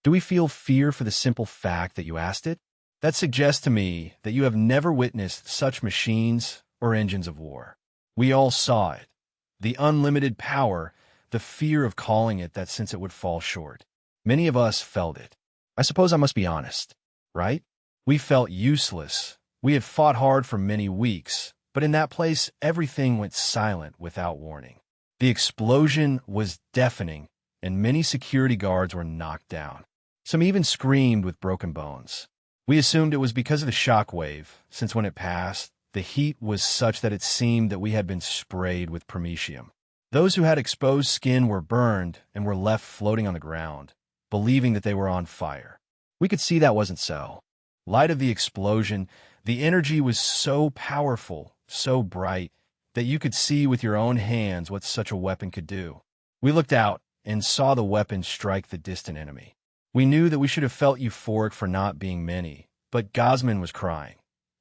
Do we feel fear for the simple fact that you asked it? That suggests to me that you have never witnessed such machines or engines of war. We all saw it. The unlimited power, the fear of calling it that since it would fall short. Many of us felt it. I suppose I must be honest, right? We felt useless. We had fought hard for many weeks, but in that place, everything went silent without warning. The explosion was deafening, and many security guards were knocked down. Some even screamed with broken bones. We assumed it was because of the shock wave, since when it passed, the heat was such that it seemed that we had been sprayed with promethium. Those who had exposed skin were burned and were left floating on the ground, believing that they were on fire. We could see that wasn't so. Light of the explosion, the energy was so powerful, so bright, that you could see with your own hands what such a weapon could do. We looked out and saw the weapon strike the distant enemy. We knew that we should have felt euphoric for not being many, but Gosman was crying.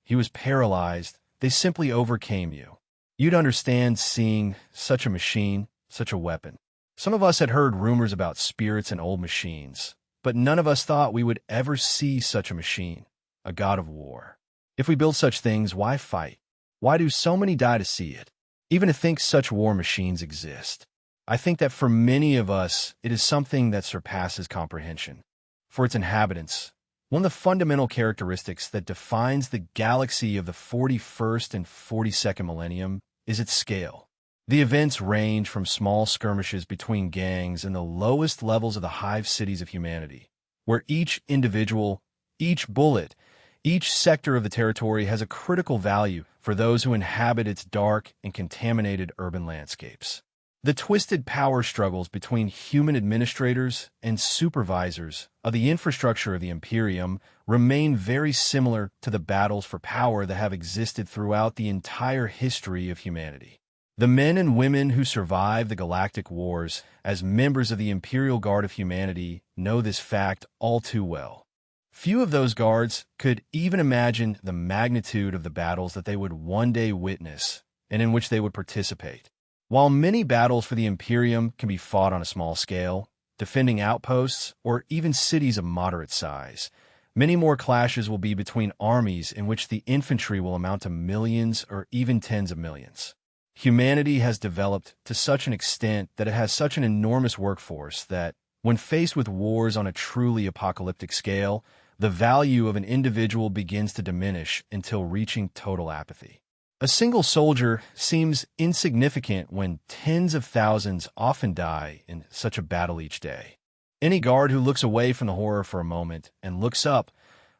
He was paralyzed. They simply overcame you. You'd understand seeing such a machine, such a weapon. Some of us had heard rumors about spirits and old machines, but none of us thought we would ever see such a machine, a god of war. If we build such things, why fight? Why do so many die to see it? Even to think such war machines exist. I think that for many of us, it is something that surpasses comprehension. For its inhabitants, one of the fundamental characteristics that defines the galaxy of the 41st and 42nd millennium is its scale. The events range from small skirmishes between gangs in the lowest levels of the hive cities of humanity, where each individual, each bullet, each sector of the territory has a critical value for those who inhabit its dark and contaminated urban landscapes. The twisted power struggles between human administrators and supervisors of the infrastructure of the Imperium remain very similar to the battles for power that have existed throughout the entire history of humanity. The men and women who survive the galactic wars as members of the Imperial Guard of Humanity know this fact all too well. Few of those guards could even imagine the magnitude of the battles that they would one day witness and in which they would participate. While many battles for the Imperium can be fought on a small scale, defending outposts or even cities of moderate size, many more clashes will be between armies in which the infantry will amount to millions or even tens of millions. Humanity has developed to such an extent that it has such an enormous workforce that, when faced with wars on a truly apocalyptic scale, the value of an individual begins to diminish until reaching total apathy. A single soldier seems insignificant when tens of thousands often die in such a battle each day. Any guard who looks away from the horror for a moment and looks up,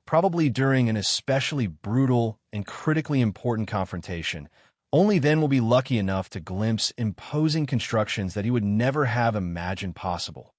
probably during an especially brutal and critically important confrontation, only then will be lucky enough to glimpse imposing constructions that he would never have imagined possible.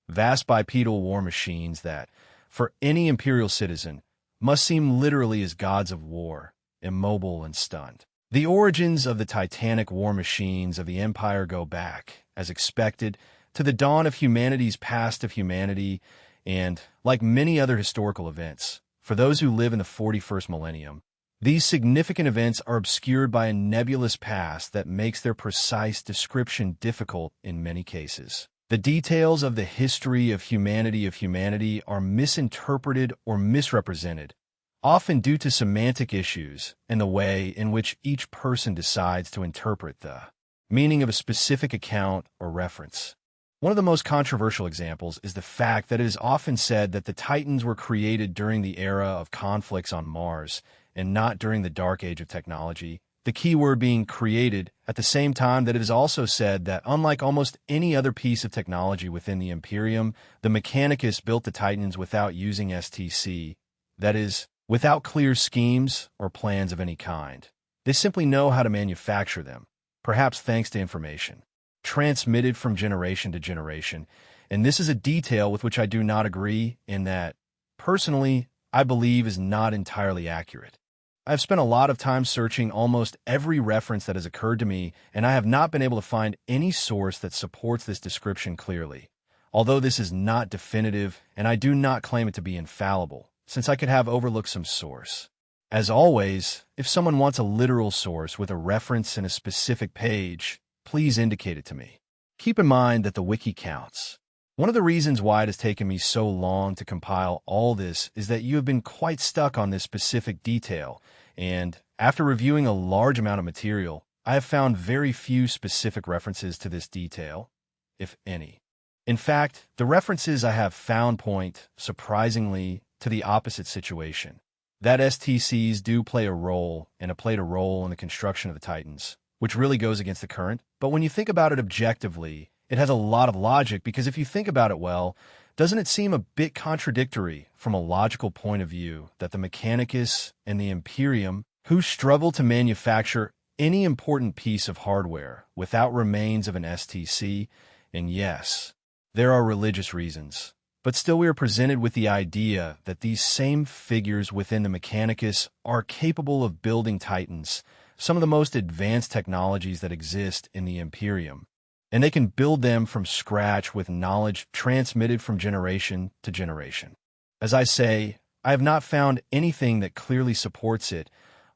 Vast bipedal war machines that, for any Imperial citizen, must seem literally as gods of war, immobile and stunned. The origins of the titanic war machines of the Empire go back, as expected, to the dawn of humanity's past of humanity, and, like many other historical events, for those who live in the 41st millennium, these significant events are obscured by a nebulous past that makes their precise description difficult in many cases. The details of the history of humanity are misinterpreted or misrepresented, often due to semantic issues and the way in which each person decides to interpret the meaning of a specific account or reference. One of the most controversial examples is the fact that it is often said that the Titans were created during the era of conflicts on Mars and not during the dark age of technology, the key word being created, at the same time that it is also said that unlike almost any other piece of technology within the Imperium, the Mechanicus built the Titans without using STC, that is, without clear schemes or plans of any kind. They simply know how to manufacture them, perhaps thanks to information transmitted from generation to generation, and this is a detail with which I do not agree and that, personally, I believe is not entirely accurate. I've spent a lot of time searching almost every reference that has occurred to me, and I have not been able to find any source that supports this description clearly. Although this is not definitive, and I do not claim it to be infallible, since I could have overlooked some source. As always, if someone wants a literal source with a reference in a specific page, please indicate it to me. Keep in mind that the wiki counts. One of the reasons why it has taken me so long to compile all this is that you have been quite stuck on this specific detail, and after reviewing a large amount of material, I have found very few specific references to this detail, if any. In fact, the references I have found point, surprisingly, to the opposite situation. That STCs do play a role, and have played a role in the construction of the Titans, which really goes against the current, but when you think about it objectively, it has a lot of logic because if you think about it well, doesn't it seem a bit contradictory from a logical point of view that the Mechanicus and the Imperium, who struggle to manufacture any important piece of hardware without remains of an STC, and yes, there are religious reasons, but still we are presented with the idea that these same figures within the Mechanicus are capable of building Titans, some of the most advanced technologies that exist in the Imperium, and they can build them from scratch with knowledge transmitted from generation to generation. As I say, I have not found anything that clearly supports it,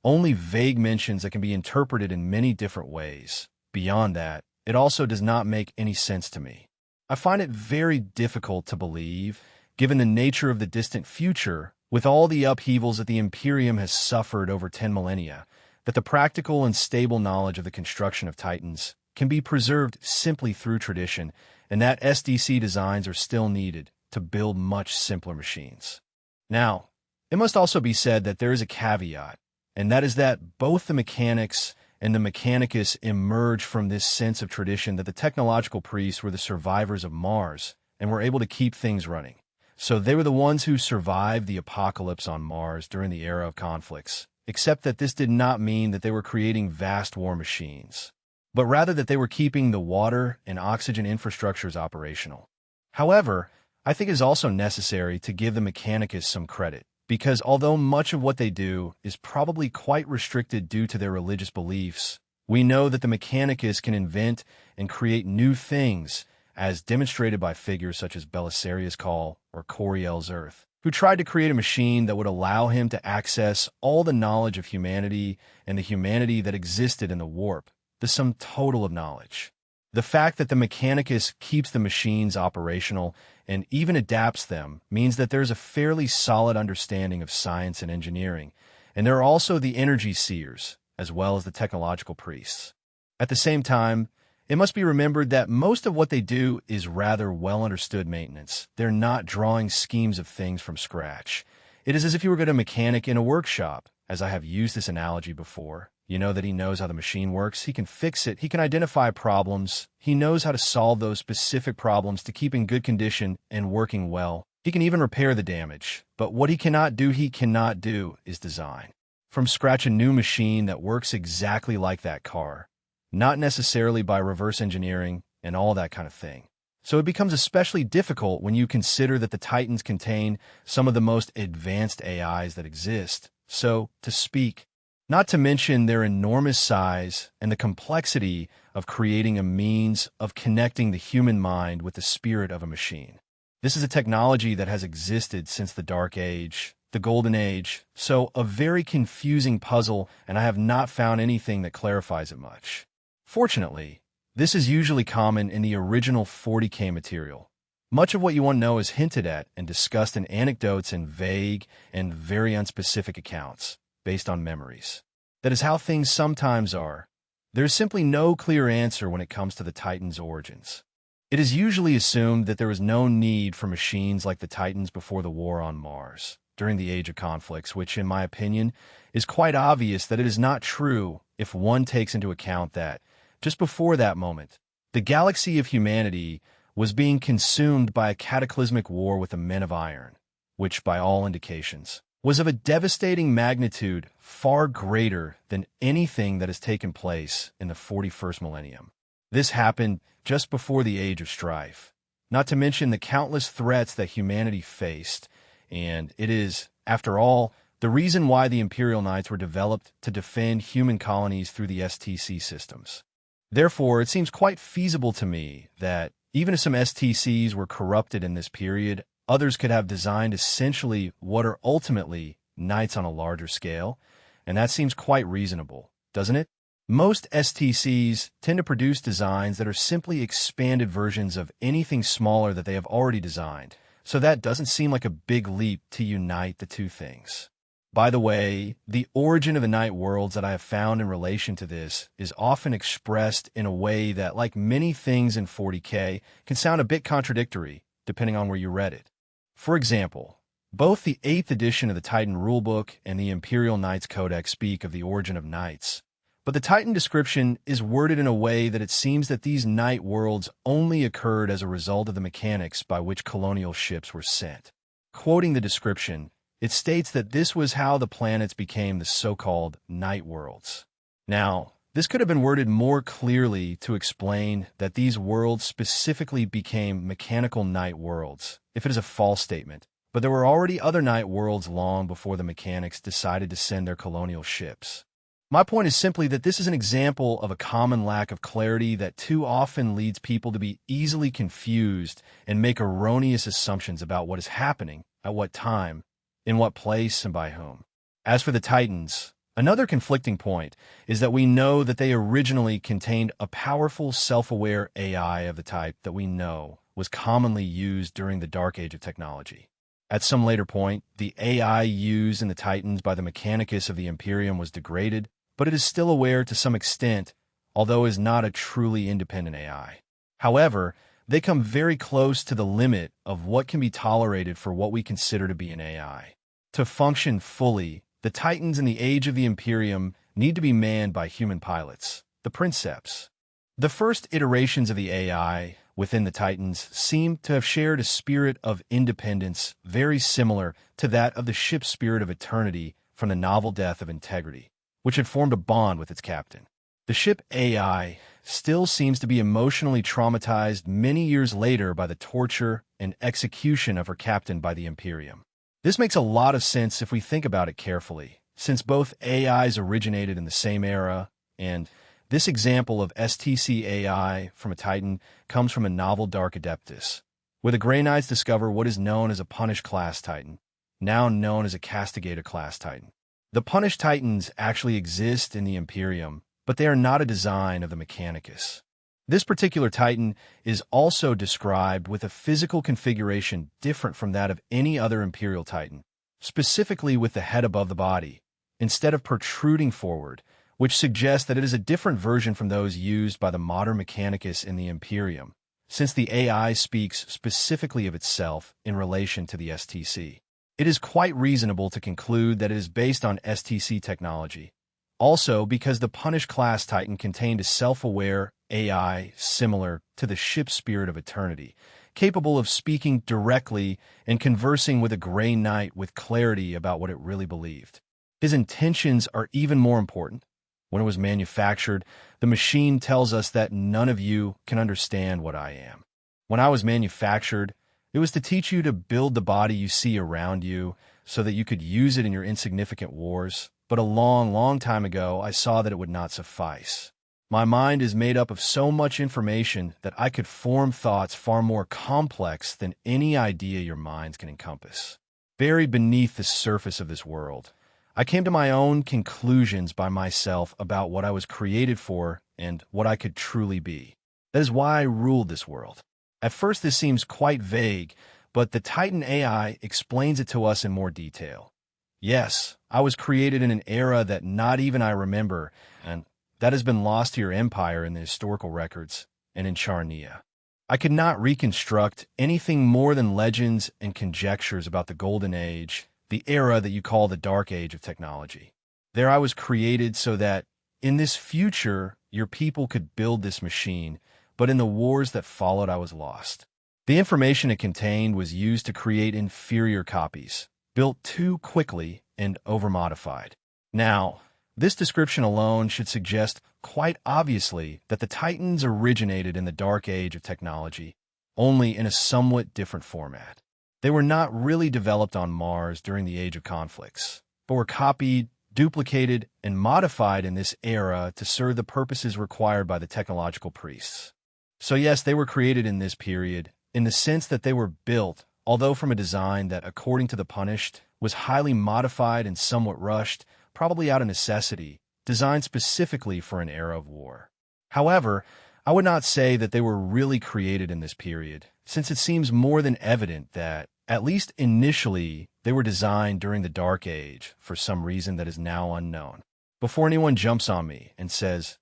only vague mentions that can be interpreted in many different ways. Beyond that, it also does not make any sense to me. I find it very difficult to believe, given the nature of the distant future, with all the upheavals that the Imperium has suffered over 10 millennia, that the practical and stable knowledge of the construction of Titans can be preserved simply through tradition, and that SDC designs are still needed to build much simpler machines. Now, it must also be said that there is a caveat, and that is that both the mechanics and the Mechanicus emerge from this sense of tradition that the technological priests were the survivors of Mars and were able to keep things running. So they were the ones who survived the apocalypse on Mars during the era of conflicts, except that this did not mean that they were creating vast war machines, but rather that they were keeping the water and oxygen infrastructures operational. However, I think it is also necessary to give the Mechanicus some credit, because although much of what they do is probably quite restricted due to their religious beliefs, we know that the Mechanicus can invent and create new things, as demonstrated by figures such as Belisarius Cawl or Coriel's Earth, who tried to create a machine that would allow him to access all the knowledge of humanity and the humanity that existed in the warp, the sum total of knowledge. The fact that the Mechanicus keeps the machines operational and even adapts them means that there's a fairly solid understanding of science and engineering, and there are also the energy seers, as well as the technological priests. At the same time, it must be remembered that most of what they do is rather well-understood maintenance. They're not drawing schemes of things from scratch. It is as if you were going to mechanic in a workshop, as I have used this analogy before. You know that he knows how the machine works, he can fix it, he can identify problems, he knows how to solve those specific problems to keep in good condition and working well. He can even repair the damage, but what he cannot do is design from scratch a new machine that works exactly like that car, not necessarily by reverse engineering and all that kind of thing. So it becomes especially difficult when you consider that the Titans contain some of the most advanced AIs that exist, so to speak, not to mention their enormous size and the complexity of creating a means of connecting the human mind with the spirit of a machine. This is a technology that has existed since the Dark Age, the Golden Age, so a very confusing puzzle, and I have not found anything that clarifies it much. Fortunately, this is usually common in the original 40k material. Much of what you want to know is hinted at and discussed in anecdotes and vague and very unspecific accounts, based on memories. That is how things sometimes are. There is simply no clear answer when it comes to the Titans' origins. It is usually assumed that there was no need for machines like the Titans before the war on Mars, during the Age of Conflicts, which, in my opinion, is quite obvious that it is not true if one takes into account that, just before that moment, the galaxy of humanity was being consumed by a cataclysmic war with the Men of Iron, which, by all indications, was of a devastating magnitude far greater than anything that has taken place in the 41st millennium. This happened just before the Age of Strife, not to mention the countless threats that humanity faced, and it is, after all, the reason why the Imperial Knights were developed to defend human colonies through the STC systems. Therefore, it seems quite feasible to me that, even if some STCs were corrupted in this period, others could have designed essentially what are ultimately knights on a larger scale, and that seems quite reasonable, doesn't it? Most STCs tend to produce designs that are simply expanded versions of anything smaller that they have already designed, so that doesn't seem like a big leap to unite the two things. By the way, the origin of the night worlds that I have found in relation to this is often expressed in a way that, like many things in 40k, can sound a bit contradictory, depending on where you read it. For example, both the 8th edition of the Titan rulebook and the Imperial Knights Codex speak of the origin of knights, but the Titan description is worded in a way that it seems that these night worlds only occurred as a result of the mechanics by which colonial ships were sent. Quoting the description, it states that this was how the planets became the so-called night worlds. Now, this could have been worded more clearly to explain that these worlds specifically became mechanical night worlds, if it is a false statement, but there were already other night worlds long before the mechanics decided to send their colonial ships. My point is simply that this is an example of a common lack of clarity that too often leads people to be easily confused and make erroneous assumptions about what is happening, at what time, in what place, and by whom. As for the Titans, another conflicting point is that we know that they originally contained a powerful self-aware AI of the type that we know was commonly used during the Dark Age of technology. At some later point, the AI used in the Titans by the Mechanicus of the Imperium was degraded, but it is still aware to some extent, although is not a truly independent AI. However, they come very close to the limit of what can be tolerated for what we consider to be an AI. To function fully, the Titans in the Age of the Imperium need to be manned by human pilots, the Princeps. The first iterations of the AI within the Titans seem to have shared a spirit of independence very similar to that of the ship's spirit of eternity from the novel Death of Integrity, which had formed a bond with its captain. The ship AI still seems to be emotionally traumatized many years later by the torture and execution of her captain by the Imperium. This makes a lot of sense if we think about it carefully, since both AIs originated in the same era, and this example of STC AI from a Titan comes from a novel Dark Adeptus, where the Grey Knights discover what is known as a Punished class Titan, now known as a Castigator class Titan. The Punished Titans actually exist in the Imperium, but they are not a design of the Mechanicus. This particular Titan is also described with a physical configuration different from that of any other Imperial Titan, specifically with the head above the body, instead of protruding forward, which suggests that it is a different version from those used by the modern Mechanicus in the Imperium, since the AI speaks specifically of itself in relation to the STC. It is quite reasonable to conclude that it is based on STC technology. Also, because the Punished class Titan contained a self-aware AI similar to the ship's spirit of eternity, capable of speaking directly and conversing with a Grey Knight with clarity about what it really believed. His intentions are even more important. When it was manufactured, the machine tells us that none of you can understand what I am. When I was manufactured, it was to teach you to build the body you see around you so that you could use it in your insignificant wars. But a long, long time ago, I saw that it would not suffice. My mind is made up of so much information that I could form thoughts far more complex than any idea your minds can encompass. Buried beneath the surface of this world, I came to my own conclusions by myself about what I was created for and what I could truly be. That is why I ruled this world. At first, this seems quite vague, but the Titan AI explains it to us in more detail. Yes, I was created in an era that not even I remember, and that has been lost to your empire in the historical records and in Charnia. I could not reconstruct anything more than legends and conjectures about the Golden Age, the era that you call the Dark Age of technology. There I was created so that, in this future, your people could build this machine, but in the wars that followed I was lost. The information it contained was used to create inferior copies, built too quickly and over-modified. Now, this description alone should suggest quite obviously that the Titans originated in the Dark Age of technology, only in a somewhat different format. They were not really developed on Mars during the Age of Conflicts, but were copied, duplicated, and modified in this era to serve the purposes required by the technological priests. So yes, they were created in this period, in the sense that they were built, although from a design that, according to the Punished, was highly modified and somewhat rushed, probably out of necessity, designed specifically for an era of war. However, I would not say that they were really created in this period, since it seems more than evident that, at least initially, they were designed during the Dark Age for some reason that is now unknown. Before anyone jumps on me and says,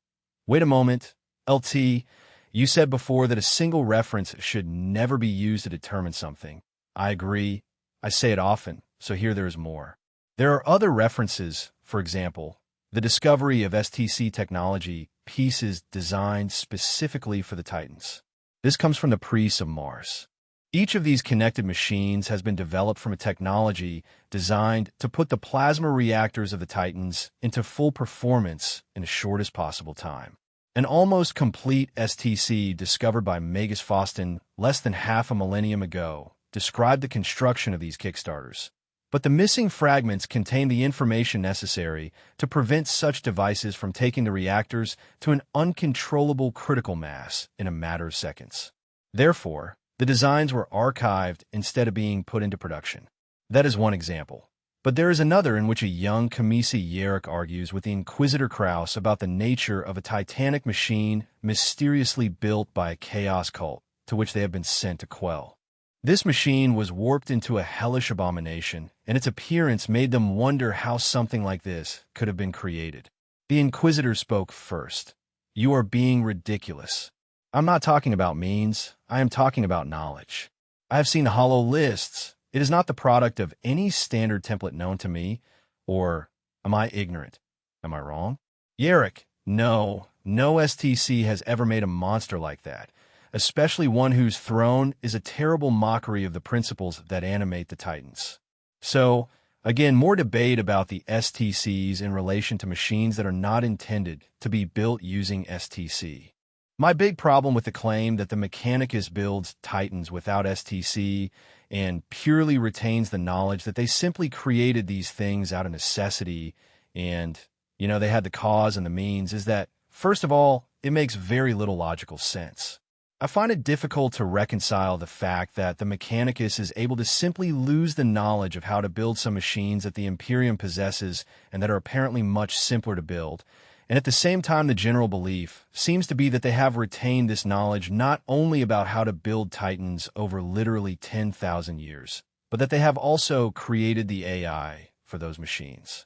"Wait a moment, LT, you said before that a single reference should never be used to determine something." I agree. I say it often, so here there is more. There are other references, for example, the discovery of STC technology pieces designed specifically for the Titans. This comes from the priests of Mars. Each of these connected machines has been developed from a technology designed to put the plasma reactors of the Titans into full performance in the shortest possible time. An almost complete STC discovered by Magus Faustin less than half a millennium ago described the construction of these Kickstarters. But the missing fragments contain the information necessary to prevent such devices from taking the reactors to an uncontrollable critical mass in a matter of seconds. Therefore, the designs were archived instead of being put into production. That is one example. But there is another in which a young Kamisi Yerrick argues with the Inquisitor Kraus about the nature of a titanic machine mysteriously built by a chaos cult to which they have been sent to quell. This machine was warped into a hellish abomination, and its appearance made them wonder how something like this could have been created. The Inquisitor spoke first. "You are being ridiculous. I'm not talking about means, I am talking about knowledge. I have seen hollow lists. It is not the product of any standard template known to me. Or, am I ignorant? Am I wrong?" Yerrick, no STC has ever made a monster like that, especially one whose throne is a terrible mockery of the principles that animate the Titans. So, again, more debate about the STCs in relation to machines that are not intended to be built using STC. My big problem with the claim that the Mechanicus builds Titans without STC and purely retains the knowledge that they simply created these things out of necessity and, they had the cause and the means is that, first of all, it makes very little logical sense. I find it difficult to reconcile the fact that the Mechanicus is able to simply lose the knowledge of how to build some machines that the Imperium possesses and that are apparently much simpler to build, and at the same time the general belief seems to be that they have retained this knowledge not only about how to build Titans over literally 10,000 years, but that they have also created the AI for those machines.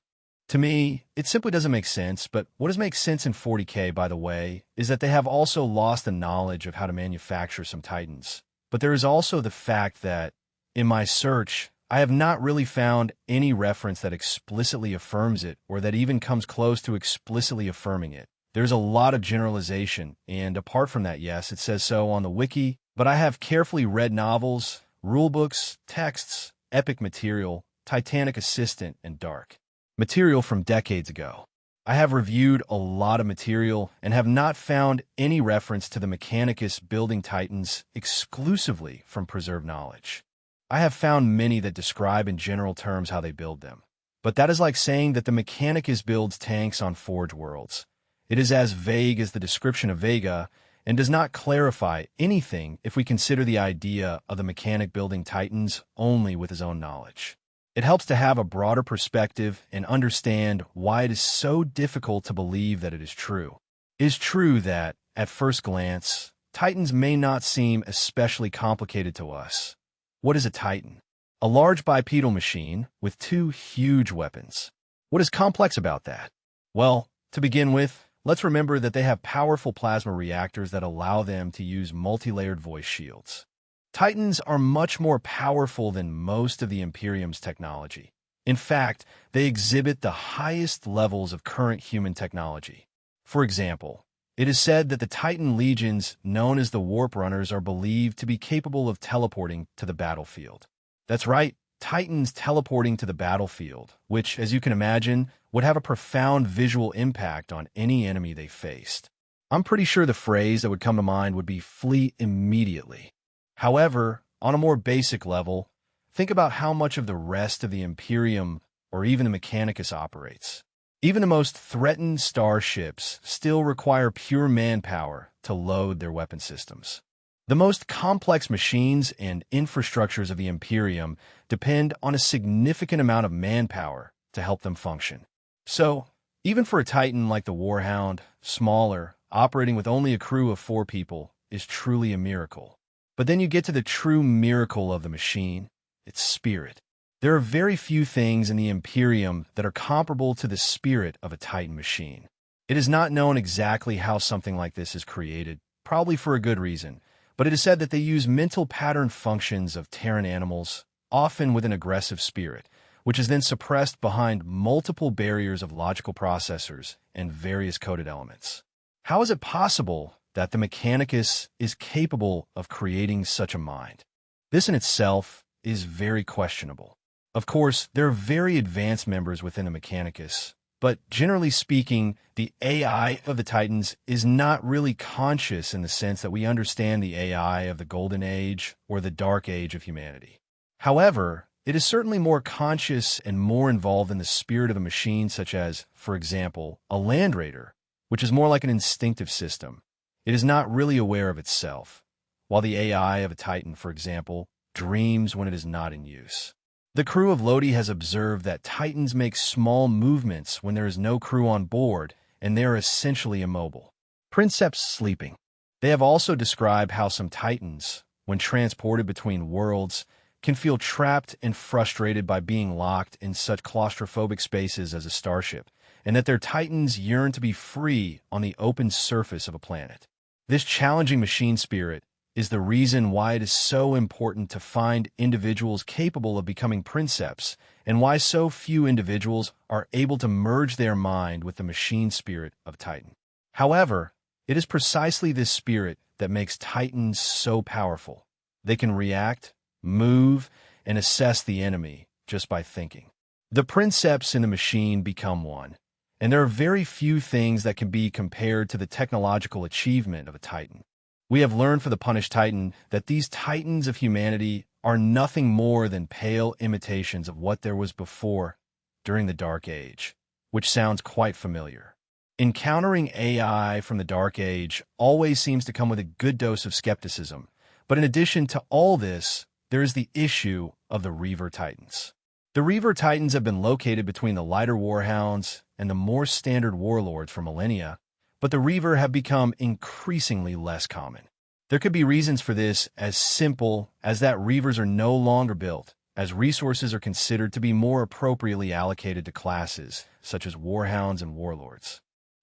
To me, it simply doesn't make sense, but what does make sense in 40k, by the way, is that they have also lost the knowledge of how to manufacture some Titans. But there is also the fact that, in my search, I have not really found any reference that explicitly affirms it or that even comes close to explicitly affirming it. There's a lot of generalization, and apart from that, yes, it says so on the wiki, but I have carefully read novels, rulebooks, texts, epic material, Titanic Assistant, and Dark material from decades ago. I have reviewed a lot of material and have not found any reference to the Mechanicus building Titans exclusively from preserved knowledge. I have found many that describe in general terms how they build them. But that is like saying that the Mechanicus builds tanks on Forge Worlds. It is as vague as the description of Vega and does not clarify anything if we consider the idea of the mechanic building Titans only with his own knowledge. It helps to have a broader perspective and understand why it is so difficult to believe that it is true. It is true that, at first glance, Titans may not seem especially complicated to us. What is a Titan? A large bipedal machine with two huge weapons. What is complex about that? Well, to begin with, let's remember that they have powerful plasma reactors that allow them to use multi-layered voice shields. Titans are much more powerful than most of the Imperium's technology. In fact, they exhibit the highest levels of current human technology. For example, it is said that the Titan legions known as the Warp Runners are believed to be capable of teleporting to the battlefield. That's right, Titans teleporting to the battlefield, which, as you can imagine, would have a profound visual impact on any enemy they faced. I'm pretty sure the phrase that would come to mind would be "flee immediately." However, on a more basic level, think about how much of the rest of the Imperium or even the Mechanicus operates. Even the most threatened starships still require pure manpower to load their weapon systems. The most complex machines and infrastructures of the Imperium depend on a significant amount of manpower to help them function. So, Even for a Titan like the Warhound, smaller, operating with only a crew of 4 people, is truly a miracle. But then you get to the true miracle of the machine, its spirit. There are very few things in the Imperium that are comparable to the spirit of a Titan machine. It is not known exactly how something like this is created, probably for a good reason, but it is said that they use mental pattern functions of Terran animals, often with an aggressive spirit, which is then suppressed behind multiple barriers of logical processors and various coded elements. How is it possible that the Mechanicus is capable of creating such a mind? This in itself is very questionable. Of course, there are very advanced members within the Mechanicus, but generally speaking, the AI of the Titans is not really conscious in the sense that we understand the AI of the Golden Age or the Dark Age of humanity. However, it is certainly more conscious and more involved in the spirit of a machine such as, for example, a Land Raider, which is more like an instinctive system. It is not really aware of itself, while the AI of a Titan, for example, dreams when it is not in use. The crew of Lodi has observed that Titans make small movements when there is no crew on board, and they are essentially immobile. Princeps sleeping. They have also described how some Titans, when transported between worlds, can feel trapped and frustrated by being locked in such claustrophobic spaces as a starship, and that their Titans yearn to be free on the open surface of a planet. This challenging machine spirit is the reason why it is so important to find individuals capable of becoming princeps, and why so few individuals are able to merge their mind with the machine spirit of Titan. However, it is precisely this spirit that makes Titans so powerful. They can react, move, and assess the enemy just by thinking. The princeps and the machine become one, and there are very few things that can be compared to the technological achievement of a Titan. We have learned for the Punished Titan that these Titans of humanity are nothing more than pale imitations of what there was before, during the Dark Age, which sounds quite familiar. Encountering AI from the Dark Age always seems to come with a good dose of skepticism, but in addition to all this, there is the issue of the Reaver Titans. The Reaver Titans have been located between the lighter Warhounds and the more standard Warlords for millennia, but the Reaver have become increasingly less common. There could be reasons for this as simple as that Reavers are no longer built, as resources are considered to be more appropriately allocated to classes, such as Warhounds and Warlords.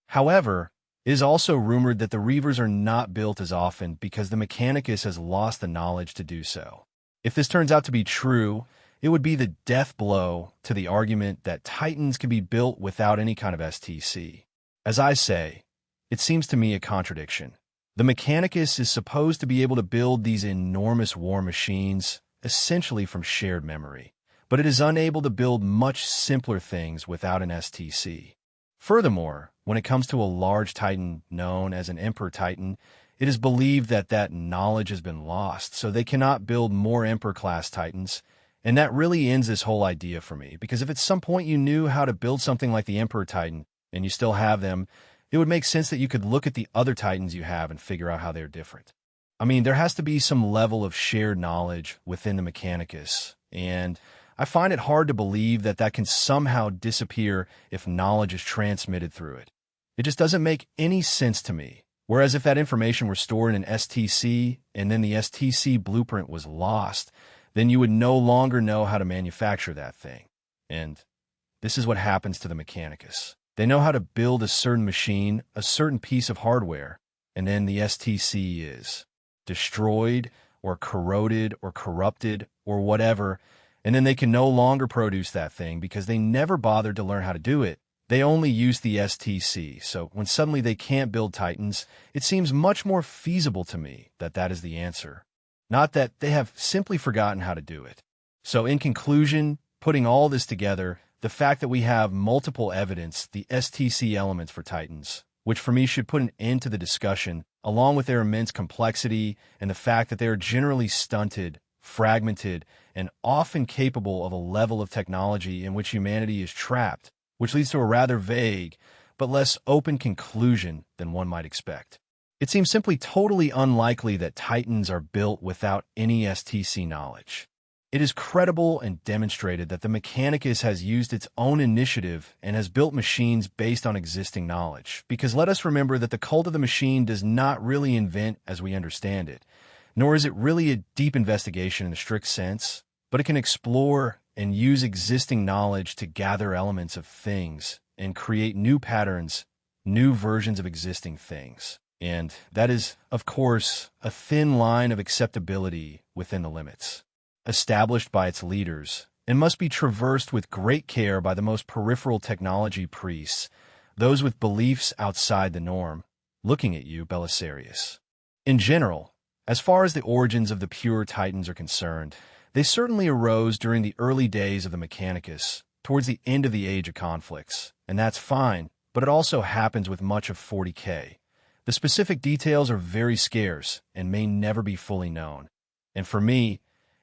However, it is also rumored that the Reavers are not built as often because the Mechanicus has lost the knowledge to do so. If this turns out to be true, it would be the death blow to the argument that Titans can be built without any kind of STC. As I say, it seems to me a contradiction. The Mechanicus is supposed to be able to build these enormous war machines, essentially from shared memory, but it is unable to build much simpler things without an STC. Furthermore, when it comes to a large Titan known as an Emperor Titan, it is believed that that knowledge has been lost, so they cannot build more Emperor-class Titans, and that really ends this whole idea for me, because if at some point you knew how to build something like the Emperor Titan, and you still have them, it would make sense that you could look at the other Titans you have and figure out how they're different. I mean, there has to be some level of shared knowledge within the Mechanicus, and I find it hard to believe that that can somehow disappear if knowledge is transmitted through it. It just doesn't make any sense to me. Whereas if that information were stored in an STC, and then the STC blueprint was lost, then you would no longer know how to manufacture that thing. And this is what happens to the Mechanicus. They know how to build a certain machine, a certain piece of hardware, and then the STC is destroyed or corroded or corrupted or whatever, and then they can no longer produce that thing because they never bothered to learn how to do it. They only use the STC, so when suddenly they can't build Titans, it seems much more feasible to me that that is the answer. Not that they have simply forgotten how to do it. So in conclusion, putting all this together, the fact that we have multiple evidence, the STC elements for Titans, which for me should put an end to the discussion, along with their immense complexity and the fact that they are generally stunted, fragmented, and often capable of a level of technology in which humanity is trapped, which leads to a rather vague but less open conclusion than one might expect. It seems simply totally unlikely that Titans are built without any STC knowledge. It is credible and demonstrated that the Mechanicus has used its own initiative and has built machines based on existing knowledge, because let us remember that the cult of the machine does not really invent as we understand it, nor is it really a deep investigation in the strict sense, but it can explore and use existing knowledge to gather elements of things and create new patterns, new versions of existing things. And that is, of course, a thin line of acceptability within the limits established by its leaders, and must be traversed with great care by the most peripheral technology priests, those with beliefs outside the norm. Looking at you, Belisarius. In general, as far as the origins of the pure Titans are concerned, they certainly arose during the early days of the Mechanicus, towards the end of the Age of Conflicts, and that's fine, but it also happens with much of 40k. The specific details are very scarce and may never be fully known. And for me,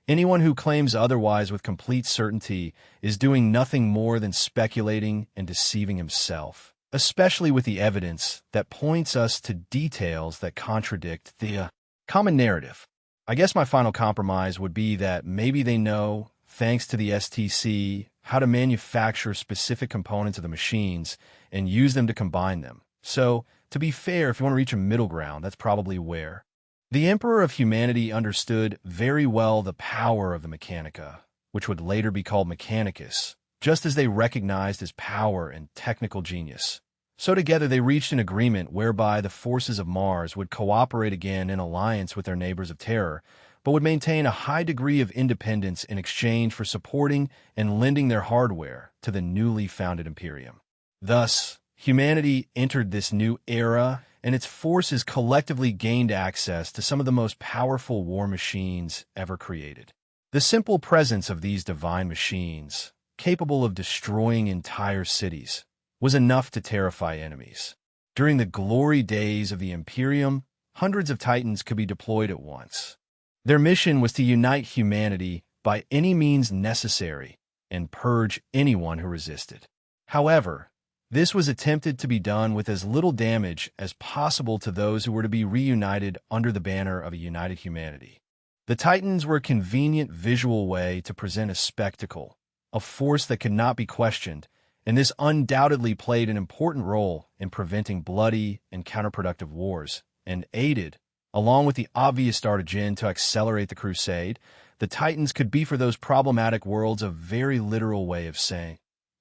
anyone who claims otherwise with complete certainty is doing nothing more than speculating and deceiving himself, especially with the evidence that points us to details that contradict the common narrative. I guess my final compromise would be that maybe they know, thanks to the STC, how to manufacture specific components of the machines and use them to combine them. So, to be fair, if you want to reach a middle ground, that's probably where. The Emperor of Humanity understood very well the power of the Mechanica, which would later be called Mechanicus, just as they recognized his power and technical genius. So together they reached an agreement whereby the forces of Mars would cooperate again in alliance with their neighbors of Terror, but would maintain a high degree of independence in exchange for supporting and lending their hardware to the newly founded Imperium. Thus, humanity entered this new era, and its forces collectively gained access to some of the most powerful war machines ever created. The simple presence of these divine machines, capable of destroying entire cities, was enough to terrify enemies. During the glory days of the Imperium, hundreds of Titans could be deployed at once. Their mission was to unite humanity by any means necessary and purge anyone who resisted. However, this was attempted to be done with as little damage as possible to those who were to be reunited under the banner of a united humanity. The Titans were a convenient visual way to present a spectacle, a force that could not be questioned, and this undoubtedly played an important role in preventing bloody and counterproductive wars, and aided, along with the obvious stratagem to accelerate the crusade, the Titans could be for those problematic worlds a very literal way of saying,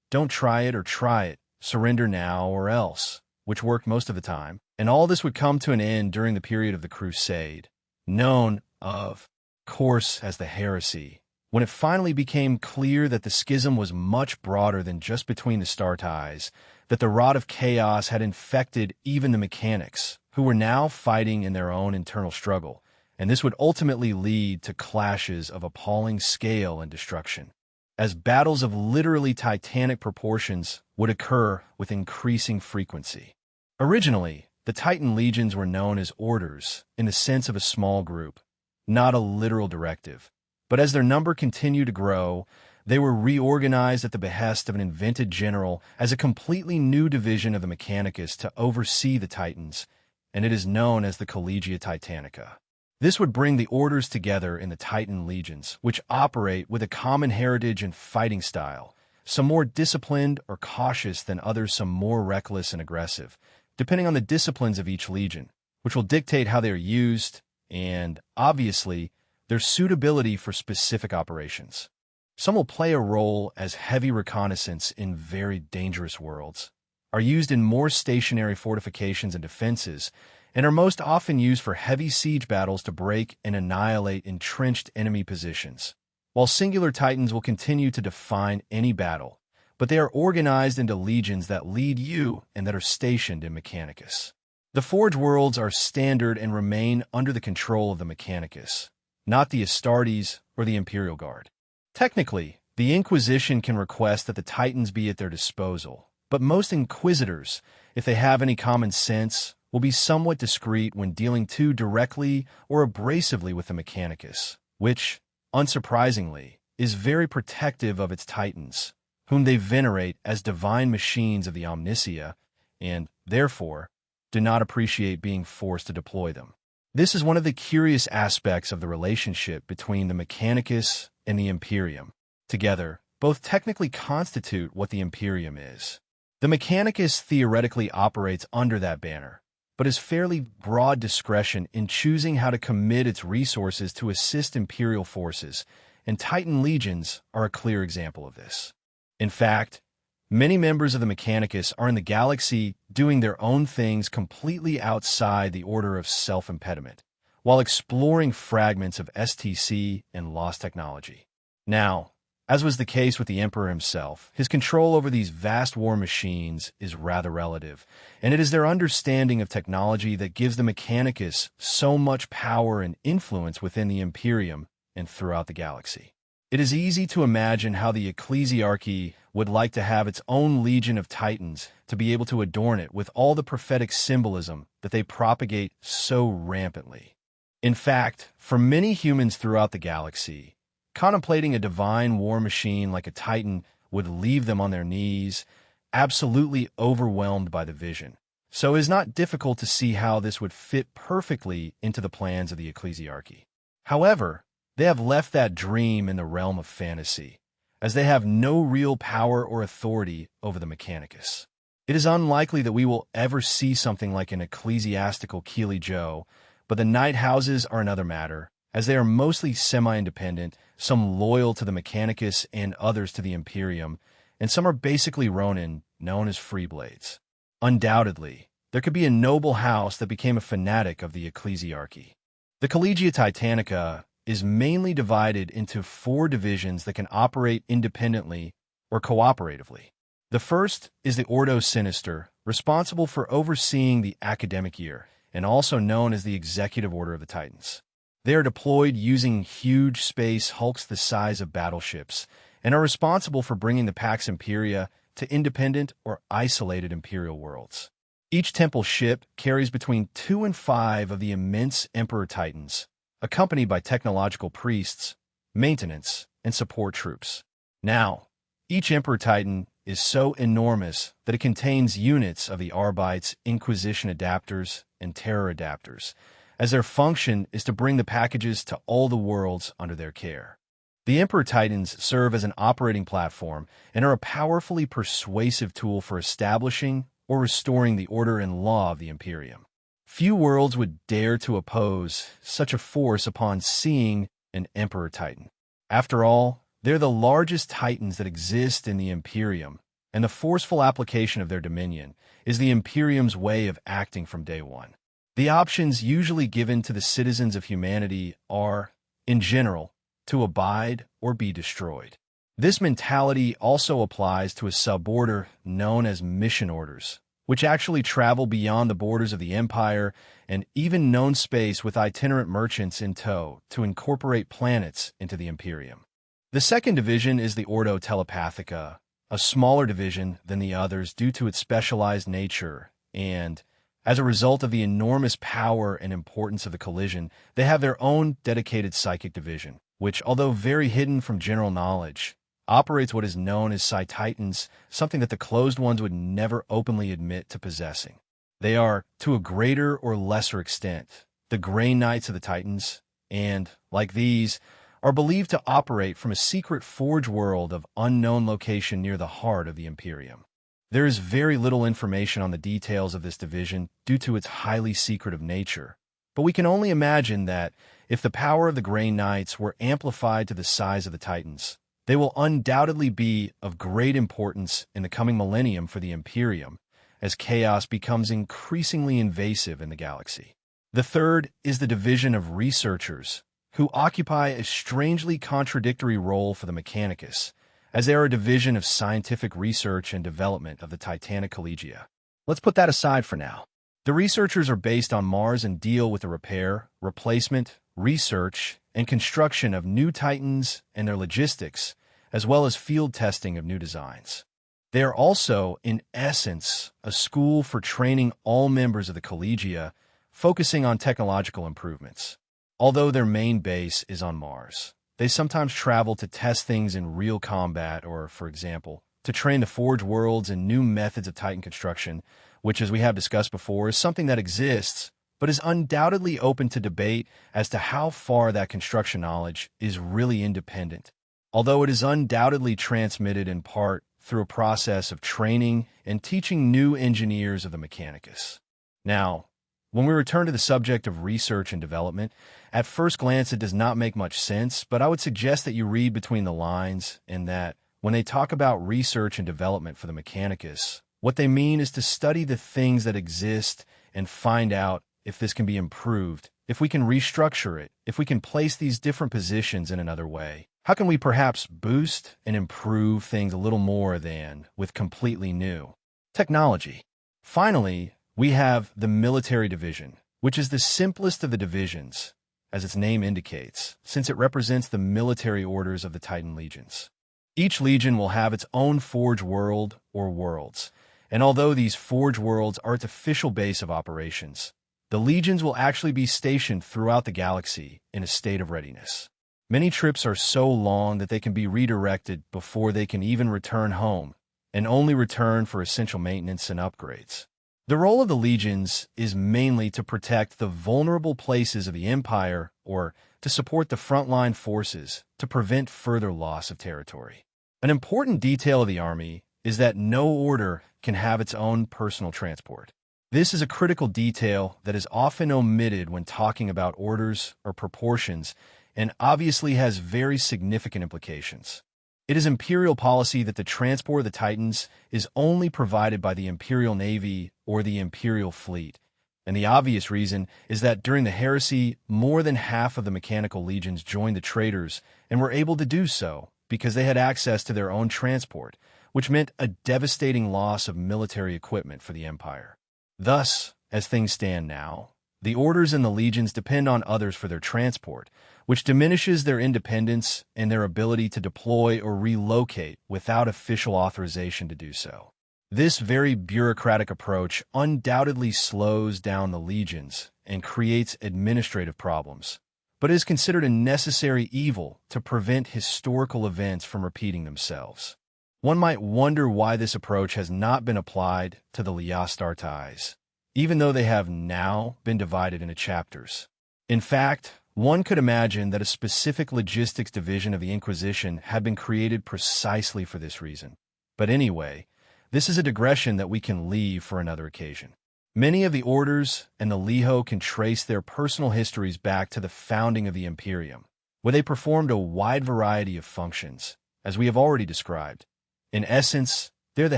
don't try it or try it, surrender now or else, which worked most of the time, and all this would come to an end during the period of the Crusade, known, of course, as the Heresy, when it finally became clear that the schism was much broader than just between the Starties, that the rot of chaos had infected even the mechanics, who were now fighting in their own internal struggle, and this would ultimately lead to clashes of appalling scale and destruction, as battles of literally titanic proportions would occur with increasing frequency. Originally, the Titan legions were known as orders in the sense of a small group, not a literal directive. But as their number continued to grow, they were reorganized at the behest of an invented general as a completely new division of the Mechanicus to oversee the Titans, and it is known as the Collegia Titanica. This would bring the orders together in the Titan legions, which operate with a common heritage and fighting style, some more disciplined or cautious than others, some more reckless and aggressive, depending on the disciplines of each legion, which will dictate how they are used and, obviously, their suitability for specific operations. Some will play a role as heavy reconnaissance in very dangerous worlds, are used in more stationary fortifications and defenses, and are most often used for heavy siege battles to break and annihilate entrenched enemy positions. While singular Titans will continue to define any battle, but they are organized into legions that lead you and that are stationed in Mechanicus. The Forge Worlds are standard and remain under the control of the Mechanicus, not the Astartes or the Imperial Guard. Technically, the Inquisition can request that the Titans be at their disposal, but most Inquisitors, if they have any common sense, will be somewhat discreet when dealing too directly or abrasively with the Mechanicus, which, unsurprisingly, is very protective of its Titans, whom they venerate as divine machines of the Omnissiah, and, therefore, do not appreciate being forced to deploy them. This is one of the curious aspects of the relationship between the Mechanicus and the Imperium. Together, both technically constitute what the Imperium is. The Mechanicus theoretically operates under that banner, but has fairly broad discretion in choosing how to commit its resources to assist Imperial forces, and Titan legions are a clear example of this. In fact, many members of the Mechanicus are in the galaxy doing their own things completely outside the order of self-impediment, while exploring fragments of STC and lost technology. Now, as was the case with the Emperor himself, his control over these vast war machines is rather relative, and it is their understanding of technology that gives the Mechanicus so much power and influence within the Imperium and throughout the galaxy. It is easy to imagine how the Ecclesiarchy would like to have its own legion of Titans to be able to adorn it with all the prophetic symbolism that they propagate so rampantly. In fact, for many humans throughout the galaxy, contemplating a divine war machine like a Titan would leave them on their knees, absolutely overwhelmed by the vision. So it is not difficult to see how this would fit perfectly into the plans of the Ecclesiarchy. However, they have left that dream in the realm of fantasy, as they have no real power or authority over the Mechanicus. It is unlikely that we will ever see something like an ecclesiastical Keely Joe, but the Knight Houses are another matter, as they are mostly semi-independent, some loyal to the Mechanicus and others to the Imperium, and some are basically Ronin, known as Freeblades. Undoubtedly, there could be a noble house that became a fanatic of the Ecclesiarchy. The Collegia Titanica is mainly divided into 4 divisions that can operate independently or cooperatively. The first is the Ordo Sinister, responsible for overseeing the academic year, and also known as the Executive Order of the Titans. They are deployed using huge space hulks the size of battleships, and are responsible for bringing the Pax Imperia to independent or isolated Imperial worlds. Each temple ship carries between 2 and 5 of the immense Emperor Titans, accompanied by technological priests, maintenance, and support troops. Now, each Emperor Titan is so enormous that it contains units of the Arbites, Inquisition Adapters, and Terror Adapters, as their function is to bring the packages to all the worlds under their care. The Emperor Titans serve as an operating platform and are a powerfully persuasive tool for establishing or restoring the order and law of the Imperium. Few worlds would dare to oppose such a force upon seeing an Emperor Titan. After all, they're the largest Titans that exist in the Imperium, and the forceful application of their dominion is the Imperium's way of acting from day one. The options usually given to the citizens of humanity are, in general, to abide or be destroyed. This mentality also applies to a suborder known as mission orders, which actually travel beyond the borders of the Empire and even known space with itinerant merchants in tow to incorporate planets into the Imperium. The second division is the Ordo Telepathica, a smaller division than the others due to its specialized nature, and as a result of the enormous power and importance of the collision, they have their own dedicated psychic division, which, although very hidden from general knowledge, operates what is known as Psi Titans, something that the closed ones would never openly admit to possessing. They are, to a greater or lesser extent, the Grey Knights of the Titans, and, like these, are believed to operate from a secret forge world of unknown location near the heart of the Imperium. There is very little information on the details of this division due to its highly secretive nature, but we can only imagine that if the power of the Grey Knights were amplified to the size of the Titans, they will undoubtedly be of great importance in the coming millennium for the Imperium, as chaos becomes increasingly invasive in the galaxy. The third is the division of researchers, who occupy a strangely contradictory role for the Mechanicus, as they are a division of scientific research and development of the Titanic Collegia. Let's put that aside for now. The researchers are based on Mars and deal with the repair, replacement, research, and construction of new Titans and their logistics, as well as field testing of new designs. They are also, in essence, a school for training all members of the Collegia, focusing on technological improvements. Although their main base is on Mars, they sometimes travel to test things in real combat or, for example, to train the Forge worlds and new methods of Titan construction, which, as we have discussed before, is something that exists but is undoubtedly open to debate as to how far that construction knowledge is really independent, although it is undoubtedly transmitted in part through a process of training and teaching new engineers of the Mechanicus. Now, when we return to the subject of research and development, at first glance it does not make much sense, but I would suggest that you read between the lines and that when they talk about research and development for the Mechanicus, what they mean is to study the things that exist and find out if this can be improved, if we can restructure it, if we can place these different positions in another way. How can we perhaps boost and improve things a little more than with completely new technology? Finally, we have the military division, which is the simplest of the divisions, as its name indicates, since it represents the military orders of the Titan legions. Each legion will have its own forge world or worlds, and although these forge worlds are its official base of operations, the legions will actually be stationed throughout the galaxy in a state of readiness. Many trips are so long that they can be redirected before they can even return home, and only return for essential maintenance and upgrades. The role of the legions is mainly to protect the vulnerable places of the Empire or to support the frontline forces to prevent further loss of territory. An important detail of the army is that no order can have its own personal transport. This is a critical detail that is often omitted when talking about orders or proportions and obviously has very significant implications. It is Imperial policy that the transport of the Titans is only provided by the Imperial Navy or the Imperial Fleet, and the obvious reason is that during the heresy, more than half of the mechanical legions joined the traitors and were able to do so because they had access to their own transport, which meant a devastating loss of military equipment for the Empire. Thus, as things stand now, the orders and the legions depend on others for their transport, which diminishes their independence and their ability to deploy or relocate without official authorization to do so. This very bureaucratic approach undoubtedly slows down the legions and creates administrative problems, but is considered a necessary evil to prevent historical events from repeating themselves. One might wonder why this approach has not been applied to the Astartes, even though they have now been divided into chapters. In fact, one could imagine that a specific logistics division of the Inquisition had been created precisely for this reason. But anyway, this is a digression that we can leave for another occasion. Many of the orders and the Leho can trace their personal histories back to the founding of the Imperium, where they performed a wide variety of functions, as we have already described. In essence, they're the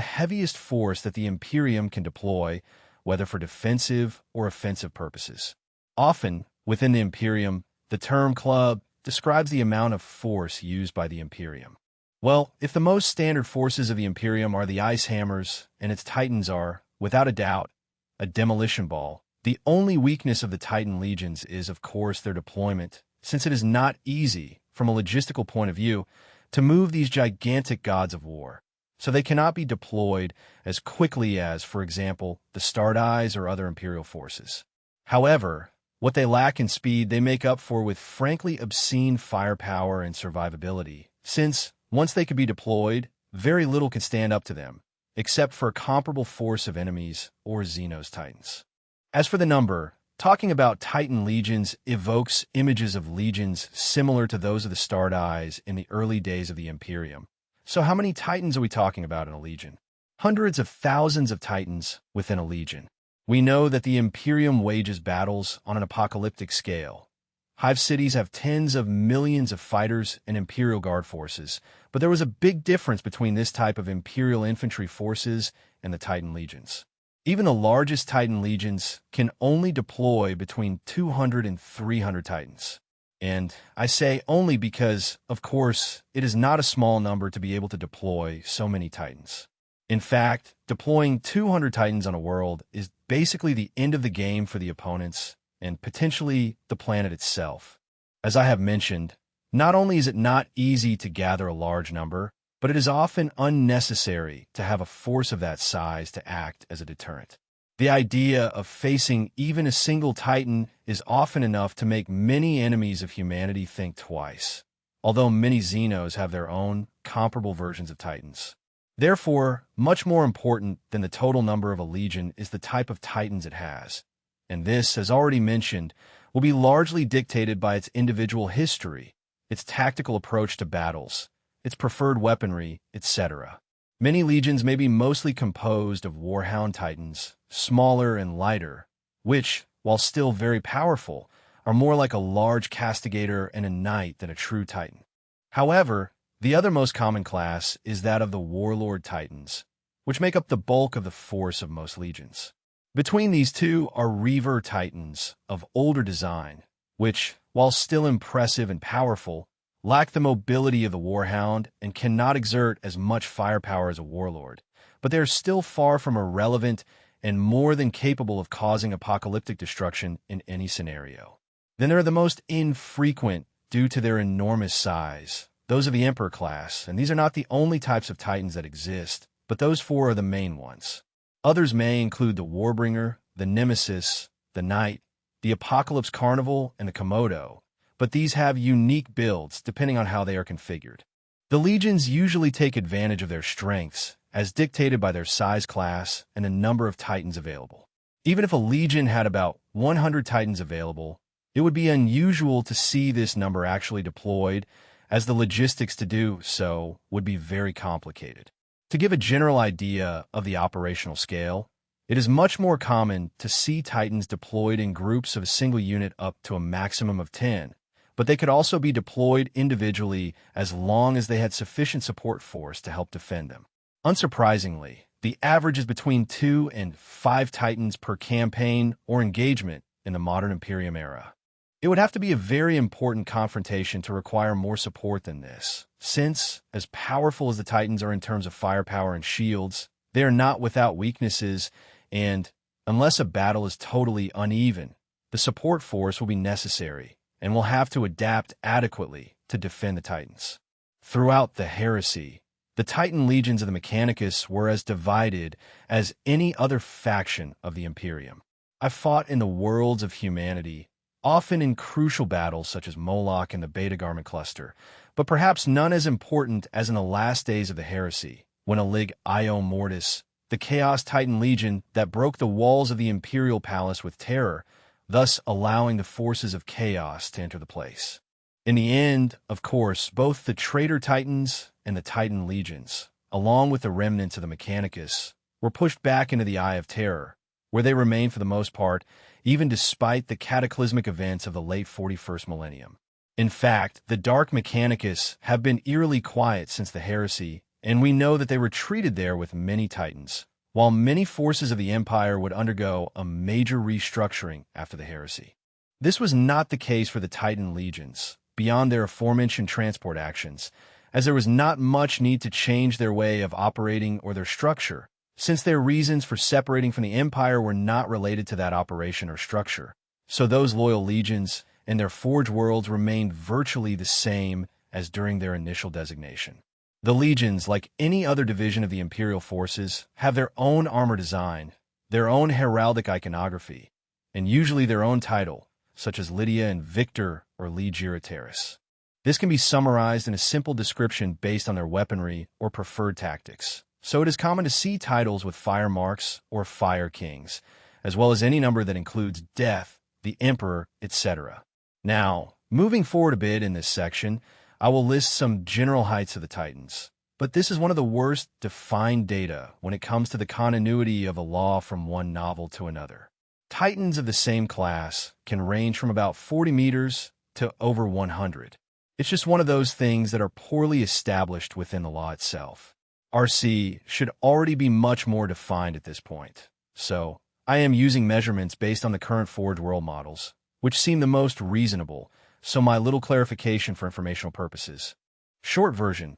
heaviest force that the Imperium can deploy, whether for defensive or offensive purposes. Often, within the Imperium, the term club describes the amount of force used by the Imperium. Well, if the most standard forces of the Imperium are the Ice Hammers and its Titans are, without a doubt, a demolition ball, the only weakness of the Titan legions is, of course, their deployment, since it is not easy, from a logistical point of view, to move these gigantic gods of war. So they cannot be deployed as quickly as, for example, the Stardies or other Imperial forces. However, what they lack in speed they make up for with frankly obscene firepower and survivability, since, once they could be deployed, very little can stand up to them, except for a comparable force of enemies or Xenos Titans. As for the number, talking about Titan legions evokes images of legions similar to those of the Stardies in the early days of the Imperium. So how many Titans are we talking about in a legion? Hundreds of thousands of Titans within a legion. We know that the Imperium wages battles on an apocalyptic scale. Hive cities have tens of millions of fighters and Imperial Guard forces, but there was a big difference between this type of Imperial infantry forces and the Titan legions. Even the largest Titan legions can only deploy between 200 and 300 Titans. And I say only because, of course, it is not a small number to be able to deploy so many Titans. In fact, deploying 200 Titans on a world is basically the end of the game for the opponents and potentially the planet itself. As I have mentioned, not only is it not easy to gather a large number, but it is often unnecessary to have a force of that size to act as a deterrent. The idea of facing even a single Titan is often enough to make many enemies of humanity think twice, although many Xenos have their own comparable versions of Titans. Therefore, much more important than the total number of a legion is the type of Titans it has. and this, as already mentioned, will be largely dictated by its individual history, its tactical approach to battles, its preferred weaponry, etc. Many legions may be mostly composed of Warhound Titans, smaller and lighter, which, while still very powerful, are more like a large castigator and a knight than a true Titan. However, the other most common class is that of the Warlord Titans, which make up the bulk of the force of most legions. Between these two are Reaver Titans of older design, which, while still impressive and powerful, lack the mobility of the Warhound and cannot exert as much firepower as a Warlord, but they are still far from irrelevant and more than capable of causing apocalyptic destruction in any scenario. Then there are the most infrequent due to their enormous size, those of the Emperor class, and these are not the only types of Titans that exist, but those four are the main ones. Others may include the Warbringer, the Nemesis, the Knight, the Apocalypse Carnival, and the Komodo, but these have unique builds depending on how they are configured. The legions usually take advantage of their strengths, as dictated by their size class and the number of Titans available. Even if a legion had about 100 Titans available, it would be unusual to see this number actually deployed, as the logistics to do so would be very complicated. To give a general idea of the operational scale, it is much more common to see Titans deployed in groups of a single unit up to a maximum of 10, but they could also be deployed individually as long as they had sufficient support force to help defend them. Unsurprisingly, the average is between 2 and 5 Titans per campaign or engagement in the modern Imperium era. It would have to be a very important confrontation to require more support than this, since, as powerful as the Titans are in terms of firepower and shields, they are not without weaknesses, and, unless a battle is totally uneven, the support force will be necessary and will have to adapt adequately to defend the Titans. Throughout the heresy, the Titan legions of the Mechanicus were as divided as any other faction of the Imperium. I fought in the worlds of humanity, often in crucial battles such as Moloch and the Beta Garment Cluster, but perhaps none as important as in the last days of the heresy, when a Lig Io Mortis, the Chaos Titan Legion that broke the walls of the Imperial Palace with terror, thus allowing the forces of chaos to enter the place. In the end, of course, both the Traitor Titans and the Titan Legions, along with the remnants of the Mechanicus, were pushed back into the Eye of Terror, where they remained for the most part, even despite the cataclysmic events of the late 41st millennium. In fact, the Dark Mechanicus have been eerily quiet since the heresy, and we know that they were treated there with many Titans, while many forces of the Empire would undergo a major restructuring after the heresy. This was not the case for the Titan legions, beyond their aforementioned transport actions, as there was not much need to change their way of operating or their structure, since their reasons for separating from the Empire were not related to that operation or structure. So those loyal legions and their forge worlds remained virtually the same as during their initial designation. The legions, like any other division of the Imperial forces, have their own armor design, their own heraldic iconography, and usually their own title, such as Lydia and Victor or Legionaris. This can be summarized in a simple description based on their weaponry or preferred tactics. So it is common to see titles with fire marks or fire kings, as well as any number that includes death, the emperor, etc. Now, moving forward a bit in this section, I will list some general heights of the Titans, but this is one of the worst defined data when it comes to the continuity of a law from one novel to another. Titans of the same class can range from about 40 meters to over 100. It's just one of those things that are poorly established within the law itself. RC should already be much more defined at this point, so I am using measurements based on the current Forge World models, which seem the most reasonable, so my little clarification for informational purposes. Short version,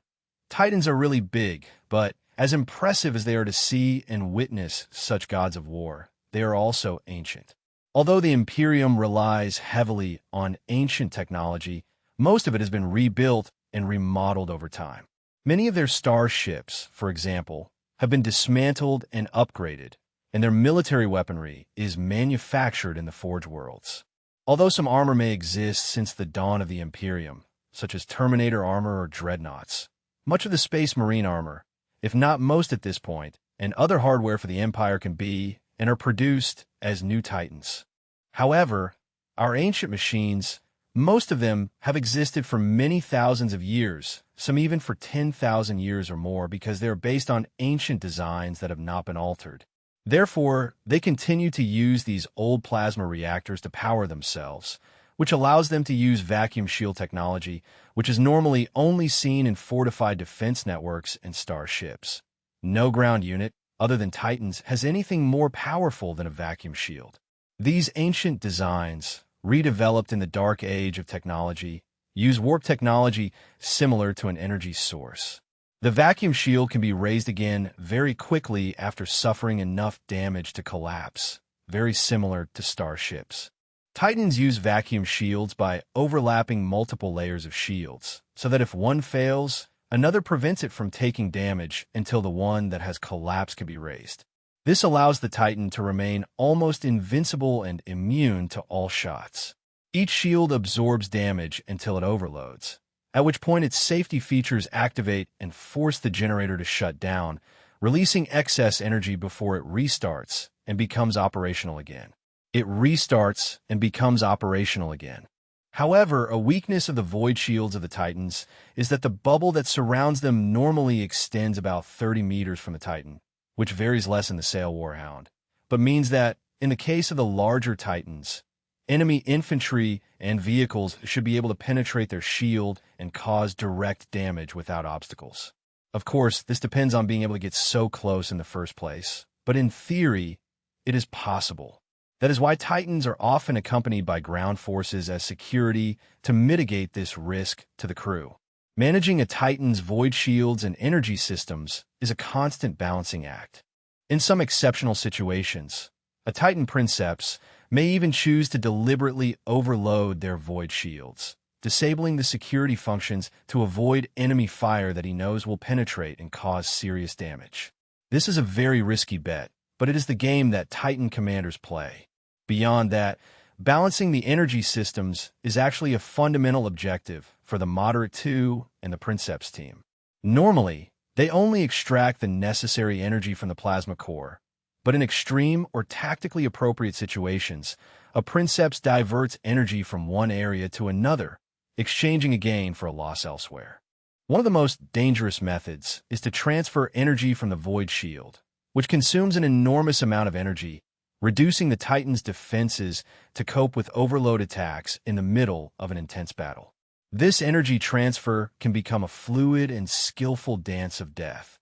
Titans are really big, but as impressive as they are to see and witness such gods of war, they are also ancient. Although the Imperium relies heavily on ancient technology, most of it has been rebuilt and remodeled over time. Many of their starships, for example, have been dismantled and upgraded, and their military weaponry is manufactured in the Forge Worlds. Although some armor may exist since the dawn of the Imperium, such as Terminator armor or dreadnoughts, much of the Space Marine armor, if not most at this point, and other hardware for the Empire can be and are produced as new Titans. However, our ancient machines, most of them have existed for many thousands of years, some even for 10,000 years or more, because they are based on ancient designs that have not been altered. Therefore, they continue to use these old plasma reactors to power themselves, which allows them to use vacuum shield technology, which is normally only seen in fortified defense networks and starships. No ground unit, other than Titans, has anything more powerful than a vacuum shield. These ancient designs, redeveloped in the dark age of technology, use warp technology similar to an energy source. The vacuum shield can be raised again very quickly after suffering enough damage to collapse, very similar to starships. Titans use vacuum shields by overlapping multiple layers of shields, so that if one fails, another prevents it from taking damage until the one that has collapsed can be raised. This allows the Titan to remain almost invincible and immune to all shots. Each shield absorbs damage until it overloads, at which point its safety features activate and force the generator to shut down, releasing excess energy before it restarts and becomes operational again. It restarts and becomes operational again. However, a weakness of the void shields of the Titans is that the bubble that surrounds them normally extends about 30 meters from the Titan, which varies less in the Sail Warhound, but means that, in the case of the larger Titans, enemy infantry and vehicles should be able to penetrate their shield and cause direct damage without obstacles. Of course, this depends on being able to get so close in the first place, but in theory, it is possible. That is why Titans are often accompanied by ground forces as security to mitigate this risk to the crew. Managing a Titan's void shields and energy systems is a constant balancing act. In some exceptional situations, a Titan princeps may even choose to deliberately overload their void shields, disabling the security functions to avoid enemy fire that he knows will penetrate and cause serious damage. This is a very risky bet, but it is the game that Titan commanders play. Beyond that, balancing the energy systems is actually a fundamental objective for the Moderate 2 and the Princeps team. Normally, they only extract the necessary energy from the plasma core, but in extreme or tactically appropriate situations, a Princeps diverts energy from one area to another, exchanging a gain for a loss elsewhere. One of the most dangerous methods is to transfer energy from the void shield, which consumes an enormous amount of energy, reducing the Titan's defenses to cope with overload attacks in the middle of an intense battle. This energy transfer can become a fluid and skillful dance of death,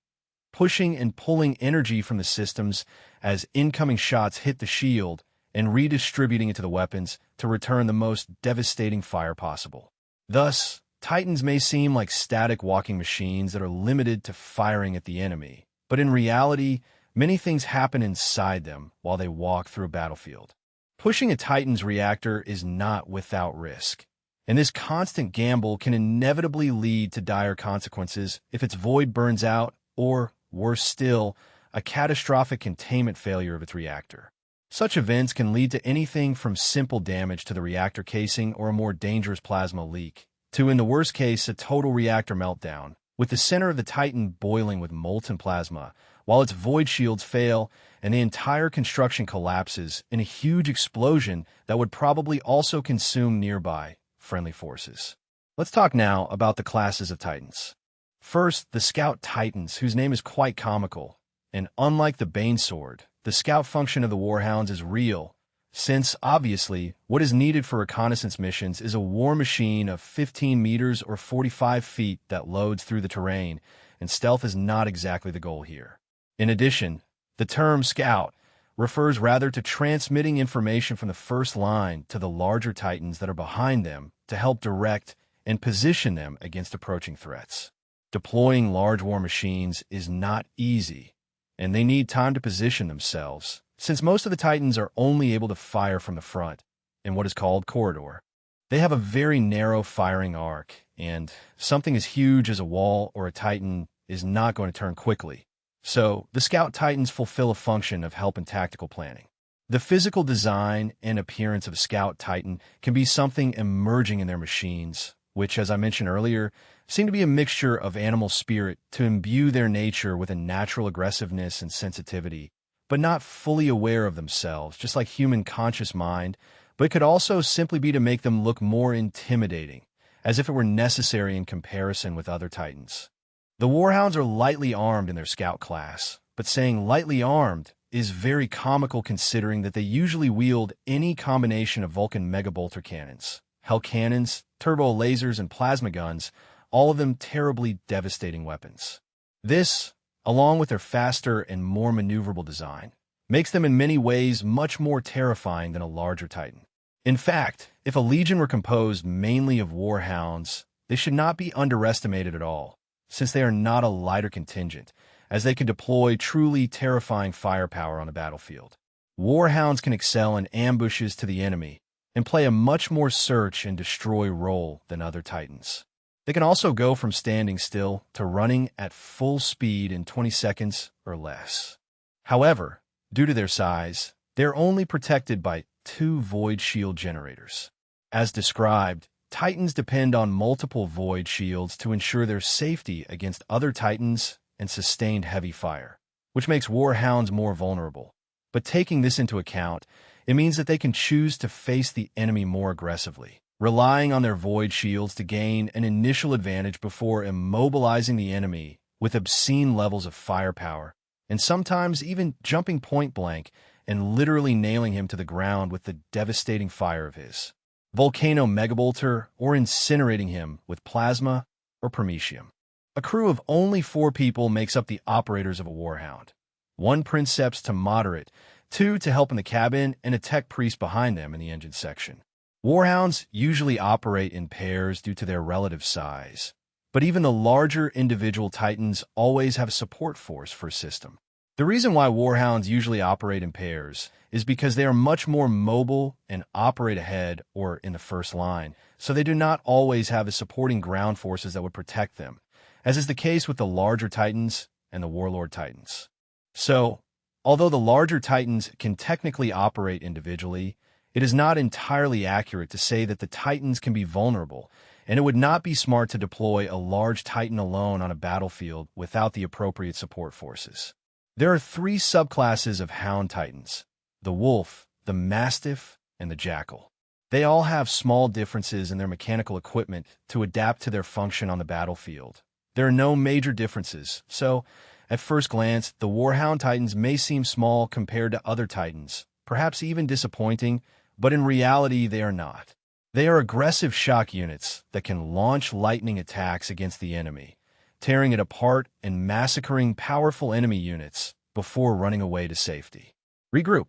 pushing and pulling energy from the systems as incoming shots hit the shield and redistributing it to the weapons to return the most devastating fire possible. Thus, Titans may seem like static walking machines that are limited to firing at the enemy, but in reality, many things happen inside them while they walk through a battlefield. Pushing a Titan's reactor is not without risk, and this constant gamble can inevitably lead to dire consequences if its void burns out or, worse still, a catastrophic containment failure of its reactor. Such events can lead to anything from simple damage to the reactor casing or a more dangerous plasma leak, to, in the worst case, a total reactor meltdown, with the center of the Titan boiling with molten plasma, while its void shields fail and the entire construction collapses in a huge explosion that would probably also consume nearby friendly forces. Let's talk now about the classes of Titans. First, the Scout Titans, whose name is quite comical, and unlike the Banesword, the scout function of the Warhounds is real, since, obviously, what is needed for reconnaissance missions is a war machine of 15 meters or 45 feet that loads through the terrain, and stealth is not exactly the goal here. In addition, the term scout refers rather to transmitting information from the first line to the larger Titans that are behind them to help direct and position them against approaching threats. Deploying large war machines is not easy, and they need time to position themselves, since most of the Titans are only able to fire from the front, in what is called corridor. They have a very narrow firing arc, and something as huge as a wall or a Titan is not going to turn quickly. So, the Scout Titans fulfill a function of help in tactical planning. The physical design and appearance of a Scout Titan can be something emerging in their machines, which, as I mentioned earlier, seem to be a mixture of animal spirit to imbue their nature with a natural aggressiveness and sensitivity, but not fully aware of themselves, just like human conscious mind, but it could also simply be to make them look more intimidating, as if it were necessary in comparison with other Titans. The Warhounds are lightly armed in their scout class, but saying lightly armed is very comical considering that they usually wield any combination of Vulcan megabolter cannons, Hell cannons, turbo lasers, and plasma guns, all of them terribly devastating weapons. This, along with their faster and more maneuverable design, makes them in many ways much more terrifying than a larger Titan. In fact, if a legion were composed mainly of Warhounds, they should not be underestimated at all, since they are not a lighter contingent, as they can deploy truly terrifying firepower on the battlefield. Warhounds can excel in ambushes to the enemy and play a much more search and destroy role than other Titans. They can also go from standing still to running at full speed in 20 seconds or less. However, due to their size, they are only protected by 2 void shield generators. As described, Titans depend on multiple void shields to ensure their safety against other Titans and sustained heavy fire, which makes Warhounds more vulnerable. But taking this into account, it means that they can choose to face the enemy more aggressively, relying on their void shields to gain an initial advantage before immobilizing the enemy with obscene levels of firepower, and sometimes even jumping point blank and literally nailing him to the ground with the devastating fire of his volcano megabolter, or incinerating him with plasma or promethium. A crew of only 4 people makes up the operators of a Warhound. 1 princeps to moderate, 2 to help in the cabin, and a tech priest behind them in the engine section. Warhounds usually operate in pairs due to their relative size, but even the larger individual Titans always have a support force for a system. The reason why Warhounds usually operate in pairs is because they are much more mobile and operate ahead or in the first line, so they do not always have the supporting ground forces that would protect them, as is the case with the larger Titans and the Warlord Titans. So, although the larger Titans can technically operate individually, it is not entirely accurate to say that the Titans can be vulnerable, and it would not be smart to deploy a large Titan alone on a battlefield without the appropriate support forces. There are 3 subclasses of Hound Titans: the Wolf, the Mastiff, and the Jackal. They all have small differences in their mechanical equipment to adapt to their function on the battlefield. There are no major differences, so, at first glance, the Warhound Titans may seem small compared to other Titans, perhaps even disappointing, but in reality they are not. They are aggressive shock units that can launch lightning attacks against the enemy, tearing it apart and massacring powerful enemy units before running away to safety. Regroup.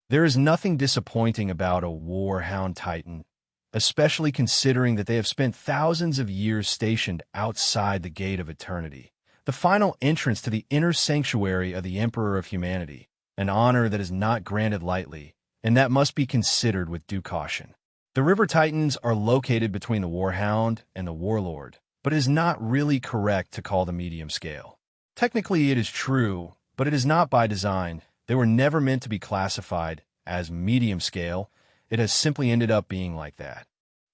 There is nothing disappointing about a Warhound Titan, especially considering that they have spent thousands of years stationed outside the Gate of Eternity, the final entrance to the inner sanctuary of the Emperor of Humanity, an honor that is not granted lightly, and that must be considered with due caution. The River Titans are located between the Warhound and the Warlord, but it is not really correct to call them medium scale. Technically, it is true, but it is not by design. They were never meant to be classified as medium scale. It has simply ended up being like that.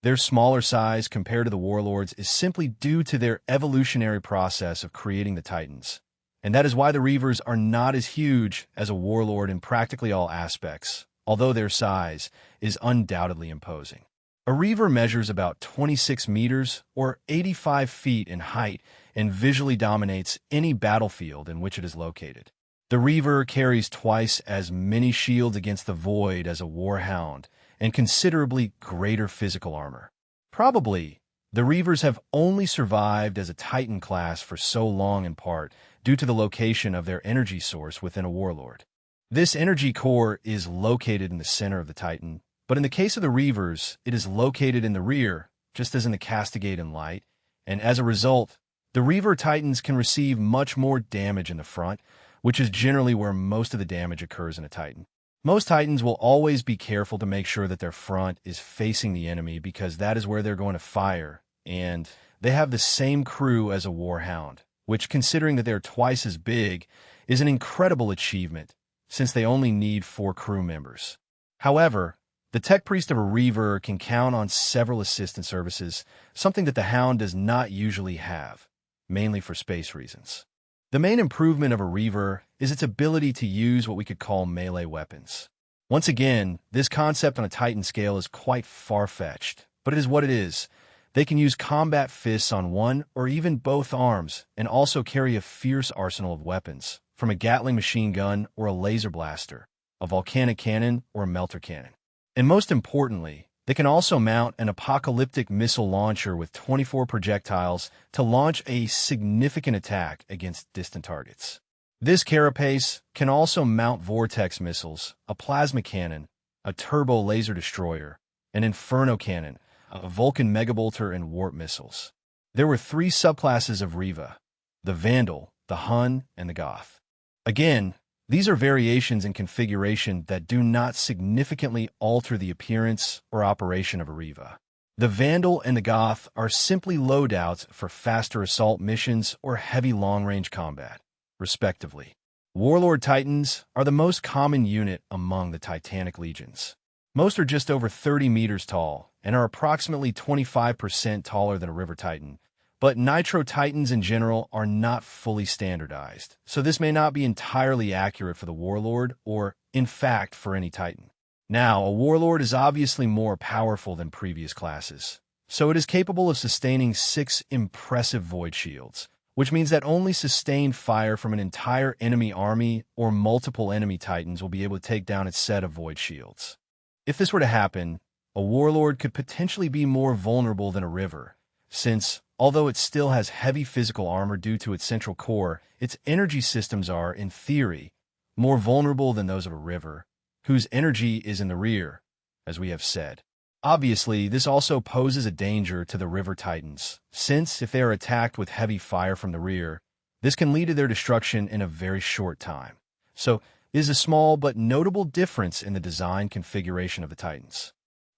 Their smaller size compared to the Warlords is simply due to their evolutionary process of creating the Titans, and that is why the Reavers are not as huge as a Warlord in practically all aspects, although their size is undoubtedly imposing. A Reaver measures about 26 meters or 85 feet in height and visually dominates any battlefield in which it is located. The Reaver carries twice as many shields against the void as a Warhound and considerably greater physical armor. Probably, the Reavers have only survived as a Titan class for so long in part due to the location of their energy source within a Warlord. This energy core is located in the center of the Titan, but in the case of the Reavers, it is located in the rear, just as in the Castigate and Light, and as a result, the Reaver Titans can receive much more damage in the front, which is generally where most of the damage occurs in a Titan. Most Titans will always be careful to make sure that their front is facing the enemy because that is where they're going to fire, and they have the same crew as a Warhound, which, considering that they're twice as big, is an incredible achievement, since they only need 4 crew members. However, the Tech Priest of a Reaver can count on several assistant services, something that the Hound does not usually have, mainly for space reasons. The main improvement of a Reaver is its ability to use what we could call melee weapons. Once again, this concept on a Titan scale is quite far-fetched, but it is what it is. They can use combat fists on one or even both arms and also carry a fierce arsenal of weapons, from a Gatling machine gun or a laser blaster, a volcanic cannon or a melter cannon. And most importantly, they can also mount an apocalyptic missile launcher with 24 projectiles to launch a significant attack against distant targets. This carapace can also mount vortex missiles, a plasma cannon, a turbo laser destroyer, an inferno cannon, a Vulcan megabolter, and warp missiles. There were 3 subclasses of Reaver: the Vandal, the Hun, and the Goth. Again, these are variations in configuration that do not significantly alter the appearance or operation of a Reaver. The Vandal and the Goth are simply loadouts for faster assault missions or heavy long-range combat, respectively. Warlord Titans are the most common unit among the Titanic legions. Most are just over 30 meters tall and are approximately 25% taller than a River Titan, but Nitro Titans in general are not fully standardized, so this may not be entirely accurate for the Warlord or, in fact, for any Titan. Now, a Warlord is obviously more powerful than previous classes, so it is capable of sustaining 6 impressive void shields, which means that only sustained fire from an entire enemy army or multiple enemy Titans will be able to take down its set of void shields. If this were to happen, a Warlord could potentially be more vulnerable than a River, since, although it still has heavy physical armor due to its central core, its energy systems are, in theory, more vulnerable than those of a River, whose energy is in the rear, as we have said. Obviously, this also poses a danger to the River Titans, since if they are attacked with heavy fire from the rear, this can lead to their destruction in a very short time. So, it is a small but notable difference in the design configuration of the Titans.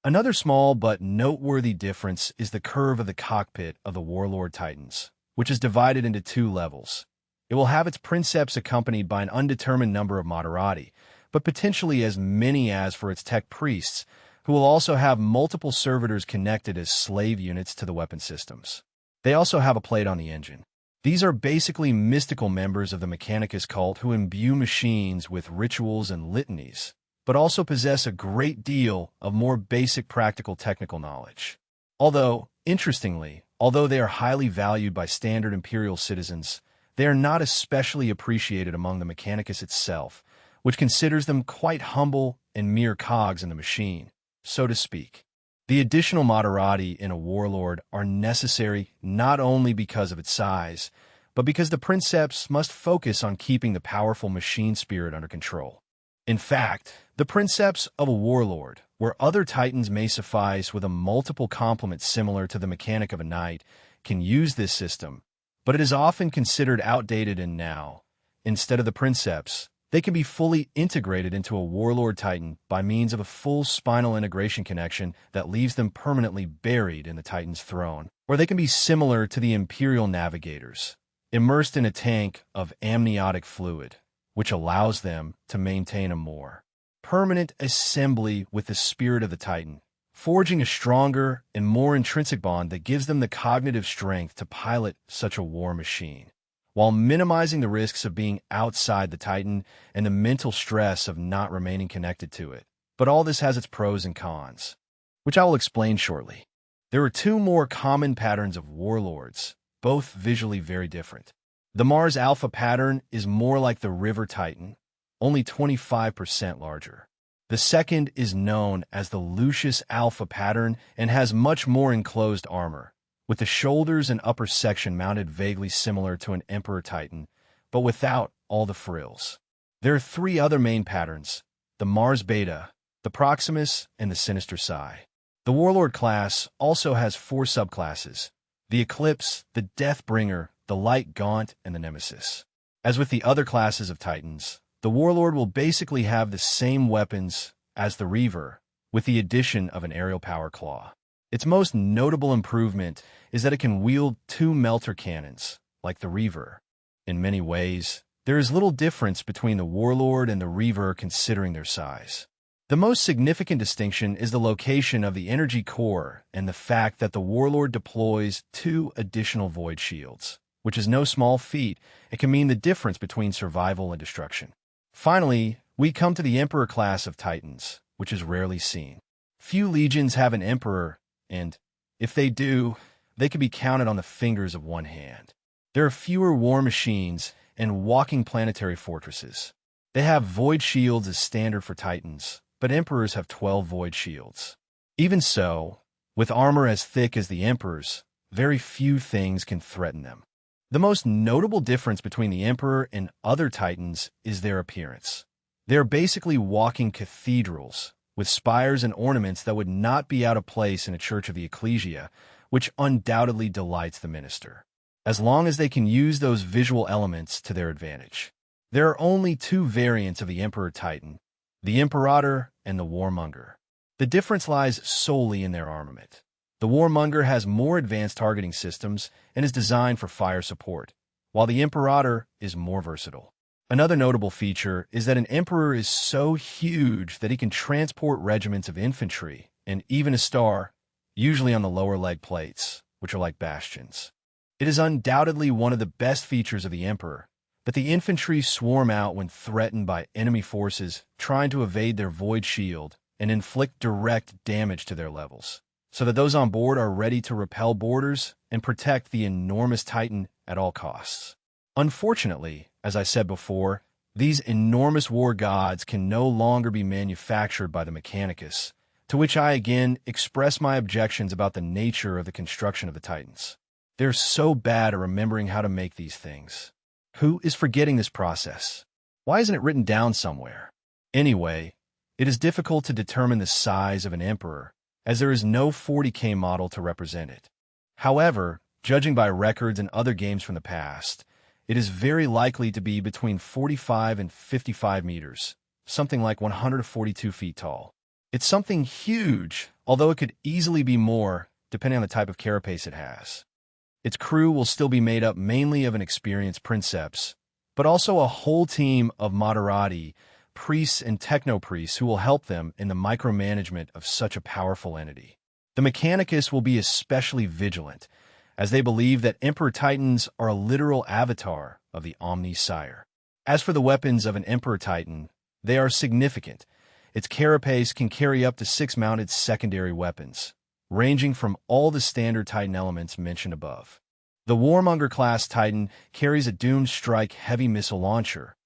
Another small but noteworthy difference is the curve of the cockpit of the Warlord Titans, which is divided into 2 levels. It will have its princeps accompanied by an undetermined number of Moderati, but potentially as many as for its tech priests, who will also have multiple servitors connected as slave units to the weapon systems. They also have a plate on the engine. These are basically mystical members of the Mechanicus cult who imbue machines with rituals and litanies, but also possess a great deal of more basic practical technical knowledge. Interestingly, although they are highly valued by standard Imperial citizens, they are not especially appreciated among the Mechanicus itself, which considers them quite humble and mere cogs in the machine, so to speak. The additional Moderati in a Warlord are necessary not only because of its size, but because the princeps must focus on keeping the powerful machine spirit under control. In fact, the princeps of a Warlord, where other Titans may suffice with a multiple complement similar to the mechanic of a knight, can use this system, but it is often considered outdated and now, instead of the princeps, they can be fully integrated into a Warlord Titan by means of a full spinal integration connection that leaves them permanently buried in the Titan's throne, or they can be similar to the Imperial navigators, immersed in a tank of amniotic fluid, which allows them to maintain a more permanent assembly with the spirit of the Titan, forging a stronger and more intrinsic bond that gives them the cognitive strength to pilot such a war machine, while minimizing the risks of being outside the Titan and the mental stress of not remaining connected to it. But all this has its pros and cons, which I will explain shortly. There are 2 more common patterns of Warlords, both visually very different. The Mars Alpha pattern is more like the River Titan, only 25% larger. The second is known as the Lucius Alpha pattern and has much more enclosed armor, with the shoulders and upper section mounted vaguely similar to an Emperor Titan, but without all the frills. There are 3 other main patterns: the Mars Beta, the Proximus, and the Sinister Psi. The Warlord class also has 4 subclasses: the Eclipse, the Deathbringer, the Light Gaunt, and the Nemesis. As with the other classes of Titans, the Warlord will basically have the same weapons as the Reaver, with the addition of an aerial power claw. Its most notable improvement is that it can wield 2 melter cannons, like the Reaver. In many ways, there is little difference between the Warlord and the Reaver considering their size. The most significant distinction is the location of the energy core and the fact that the Warlord deploys 2 additional void shields, which is no small feat. It can mean the difference between survival and destruction. Finally, we come to the Emperor class of Titans, which is rarely seen. Few legions have an Emperor, and if they do, they can be counted on the fingers of one hand. There are fewer war machines and walking planetary fortresses. They have void shields as standard for Titans, but Emperors have 12 void shields. Even so, with armor as thick as the Emperor's, very few things can threaten them. The most notable difference between the Emperor and other Titans is their appearance. They are basically walking cathedrals, with spires and ornaments that would not be out of place in a church of the Ecclesia, which undoubtedly delights the minister, as long as they can use those visual elements to their advantage. There are only two variants of the Emperor Titan, the Imperator and the Warmonger. The difference lies solely in their armament. The Warmonger has more advanced targeting systems and is designed for fire support, while the Imperator is more versatile. Another notable feature is that an Emperor is so huge that he can transport regiments of infantry and even a star, usually on the lower leg plates, which are like bastions. It is undoubtedly one of the best features of the Emperor, but the infantry swarm out when threatened by enemy forces trying to evade their void shield and inflict direct damage to their levels, so that those on board are ready to repel boarders and protect the enormous Titan at all costs. Unfortunately, as I said before, these enormous war gods can no longer be manufactured by the Mechanicus, to which I again express my objections about the nature of the construction of the Titans. They're so bad at remembering how to make these things. Who is forgetting this process? Why isn't it written down somewhere? Anyway, it is difficult to determine the size of an Emperor, as there is no 40k model to represent it. However, judging by records and other games from the past, it is very likely to be between 45 and 55 meters, something like 142 feet tall. It's something huge, although it could easily be more, depending on the type of carapace it has. Its crew will still be made up mainly of an experienced princeps, but also a whole team of moderati, priests and techno-priests who will help them in the micromanagement of such a powerful entity. The Mechanicus will be especially vigilant, as they believe that Emperor Titans are a literal avatar of the Omnissiah. As for the weapons of an Emperor Titan, they are significant. Its carapace can carry up to 6 mounted secondary weapons, ranging from all the standard Titan elements mentioned above. The Warmonger class Titan carries a Doom Strike heavy missile launcher,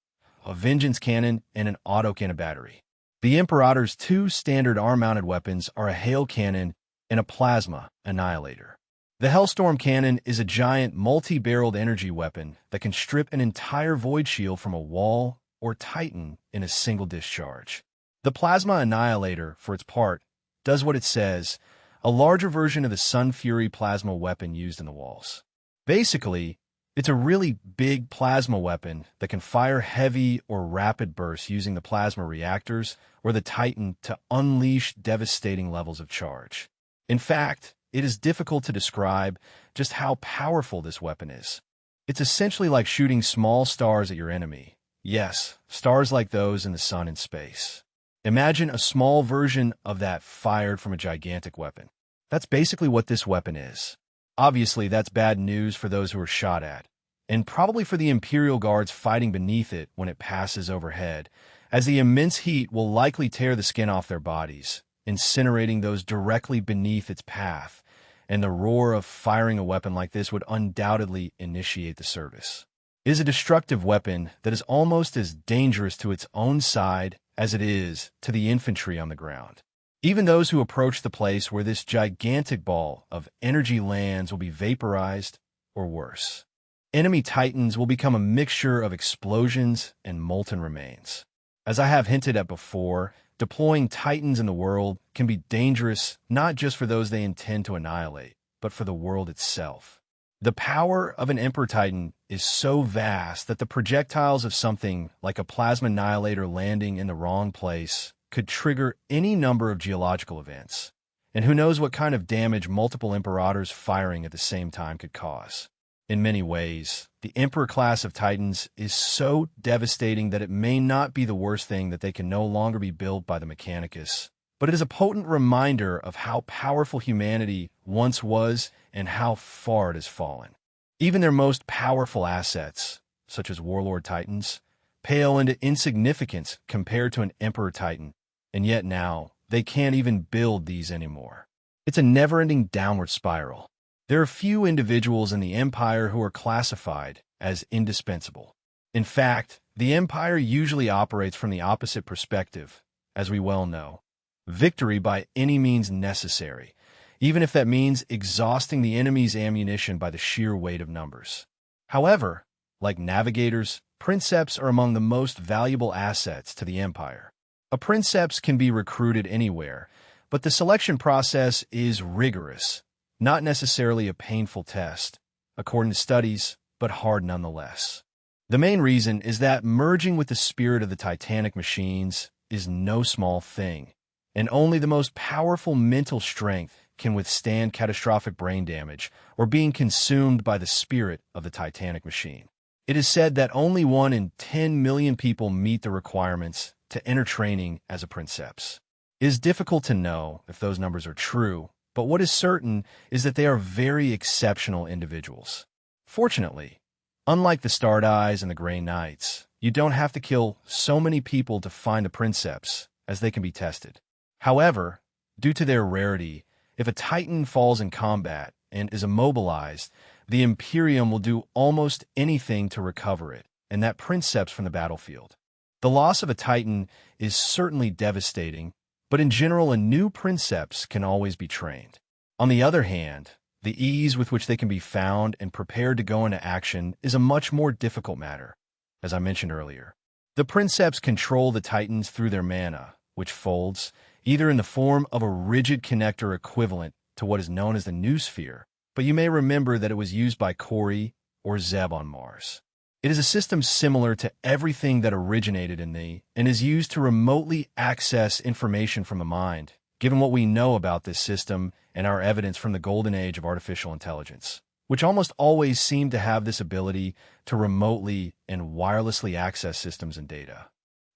a Vengeance cannon, and an autocannon battery. The Imperator's 2 standard arm-mounted weapons are a Hail cannon and a Plasma Annihilator. The Hellstorm cannon is a giant multi-barreled energy weapon that can strip an entire void shield from a wall or Titan in a single discharge. The Plasma Annihilator, for its part, does what it says, a larger version of the Sun Fury plasma weapon used in the walls. Basically, it's a really big plasma weapon that can fire heavy or rapid bursts using the plasma reactors or the Titan to unleash devastating levels of charge. In fact, it is difficult to describe just how powerful this weapon is. It's essentially like shooting small stars at your enemy. Yes, stars like those in the sun and space. Imagine a small version of that fired from a gigantic weapon. That's basically what this weapon is. Obviously, that's bad news for those who are shot at, and probably for the Imperial Guards fighting beneath it when it passes overhead, as the immense heat will likely tear the skin off their bodies, incinerating those directly beneath its path, and the roar of firing a weapon like this would undoubtedly initiate the service. It is a destructive weapon that is almost as dangerous to its own side as it is to the infantry on the ground. Even those who approach the place where this gigantic ball of energy lands will be vaporized or worse. Enemy Titans will become a mixture of explosions and molten remains. As I have hinted at before, deploying Titans in the world can be dangerous not just for those they intend to annihilate, but for the world itself. The power of an Emperor Titan is so vast that the projectiles of something like a Plasma Annihilator landing in the wrong place could trigger any number of geological events, and who knows what kind of damage multiple Imperators firing at the same time could cause. In many ways, the Emperor class of Titans is so devastating that it may not be the worst thing that they can no longer be built by the Mechanicus, but it is a potent reminder of how powerful humanity once was and how far it has fallen. Even their most powerful assets, such as Warlord Titans, pale into insignificance compared to an Emperor Titan, and yet now they can't even build these anymore. It's a never-ending downward spiral. There are few individuals in the Empire who are classified as indispensable. In fact, the Empire usually operates from the opposite perspective, as we well know. Victory by any means necessary, even if that means exhausting the enemy's ammunition by the sheer weight of numbers. However, like navigators, princeps are among the most valuable assets to the Empire. A princeps can be recruited anywhere, but the selection process is rigorous, not necessarily a painful test, according to studies, but hard nonetheless. The main reason is that merging with the spirit of the Titanic machines is no small thing, and only the most powerful mental strength can withstand catastrophic brain damage or being consumed by the spirit of the Titanic machine. It is said that only 1 in 10 million people meet the requirements to enter training as a princeps. It is difficult to know if those numbers are true, but what is certain is that they are very exceptional individuals. Fortunately, unlike the Starred Eyes and the Grey Knights, you don't have to kill so many people to find a princeps, as they can be tested. However, due to their rarity, if a Titan falls in combat and is immobilized, the Imperium will do almost anything to recover it, and that princeps from the battlefield. The loss of a Titan is certainly devastating, but in general a new princeps can always be trained. On the other hand, the ease with which they can be found and prepared to go into action is a much more difficult matter, as I mentioned earlier. The princeps control the Titans through their mana, which folds, either in the form of a rigid connector equivalent to what is known as the noosphere, but you may remember that it was used by Corey or Zeb on Mars. It is a system similar to everything that originated in thee and is used to remotely access information from the mind, given what we know about this system and our evidence from the golden age of artificial intelligence, which almost always seem to have this ability to remotely and wirelessly access systems and data.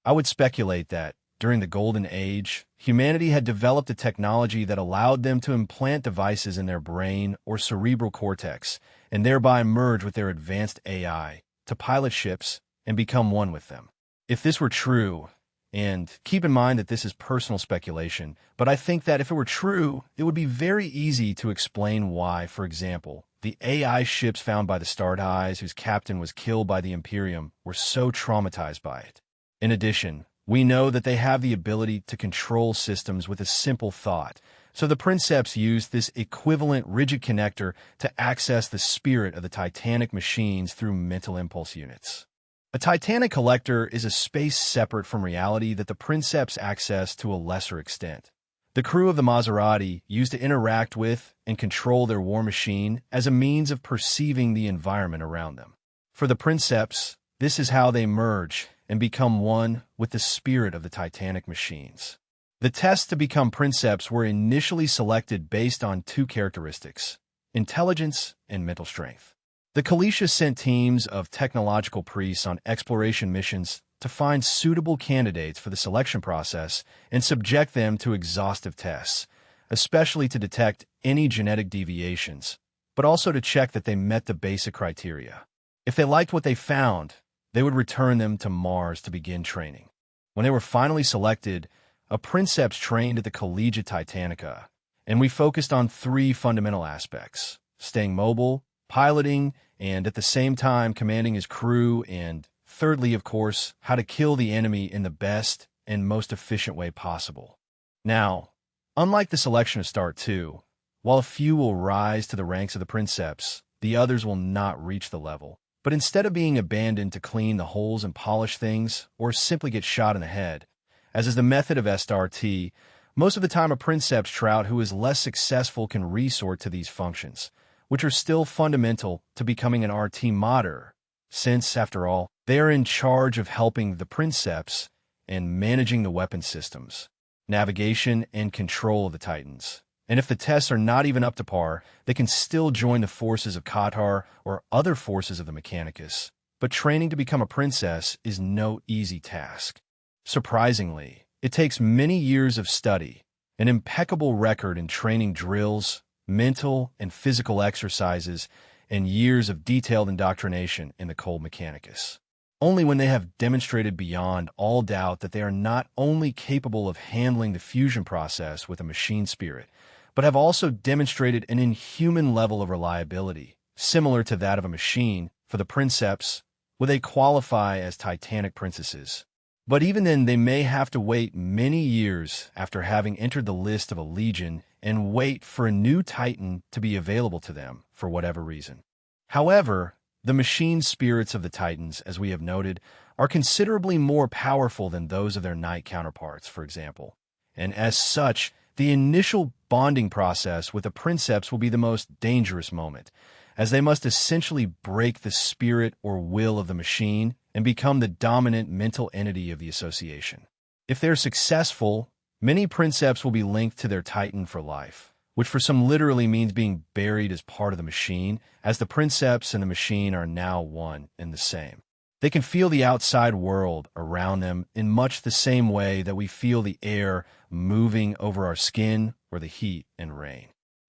I would speculate that, during the golden age, humanity had developed a technology that allowed them to implant devices in their brain or cerebral cortex and thereby merge with their advanced AI to pilot ships and become one with them. If this were true, and keep in mind that this is personal speculation, but I think that if it were true, it would be very easy to explain why, for example, the AI ships found by the Starred Eyes whose captain was killed by the Imperium were so traumatized by it. In addition, we know that they have the ability to control systems with a simple thought, so the princeps used this equivalent rigid connector to access the spirit of the Titanic machines through mental impulse units. A Titanic collector is a space separate from reality that the princeps access to a lesser extent. The crew of the Maserati used to interact with and control their war machine as a means of perceiving the environment around them. For the princeps, this is how they merge and become one with the spirit of the Titanic machines. The tests to become princeps were initially selected based on 2 characteristics: intelligence and mental strength. The Colossal sent teams of technological priests on exploration missions to find suitable candidates for the selection process and subject them to exhaustive tests, especially to detect any genetic deviations, but also to check that they met the basic criteria. If they liked what they found, they would return them to Mars to begin training. When they were finally selected, a princeps trained at the Collegiate Titanica, and we focused on 3 fundamental aspects: staying mobile, piloting, and at the same time commanding his crew, and thirdly, of course, how to kill the enemy in the best and most efficient way possible. Now, unlike the selection of Star 2, while a few will rise to the ranks of the princeps, the others will not reach the level. But instead of being abandoned to clean the holes and polish things, or simply get shot in the head, as is the method of SRT, most of the time a princeps trout who is less successful can resort to these functions, which are still fundamental to becoming an RT modder, since, after all, they are in charge of helping the princeps and managing the weapon systems, navigation, and control of the Titans. And if the tests are not even up to par, they can still join the forces of Qatar or other forces of the Mechanicus. But training to become a princess is no easy task. Surprisingly, it takes many years of study, an impeccable record in training drills, mental and physical exercises, and years of detailed indoctrination in the Cold Mechanicus. Only when they have demonstrated beyond all doubt that they are not only capable of handling the fusion process with a machine spirit, but have also demonstrated an inhuman level of reliability, similar to that of a machine, for the princeps, will they qualify as Titanic princesses. But even then, they may have to wait many years after having entered the list of a legion and wait for a new Titan to be available to them for whatever reason. However, the machine spirits of the Titans, as we have noted, are considerably more powerful than those of their knight counterparts, for example. And as such, the initial bonding process with the princeps will be the most dangerous moment, as they must essentially break the spirit or will of the machine and become the dominant mental entity of the association. If they're successful, many princeps will be linked to their Titan for life, which for some literally means being buried as part of the machine, as the princeps and the machine are now one and the same. They can feel the outside world around them in much the same way that we feel the air moving over our skin or the heat and rain.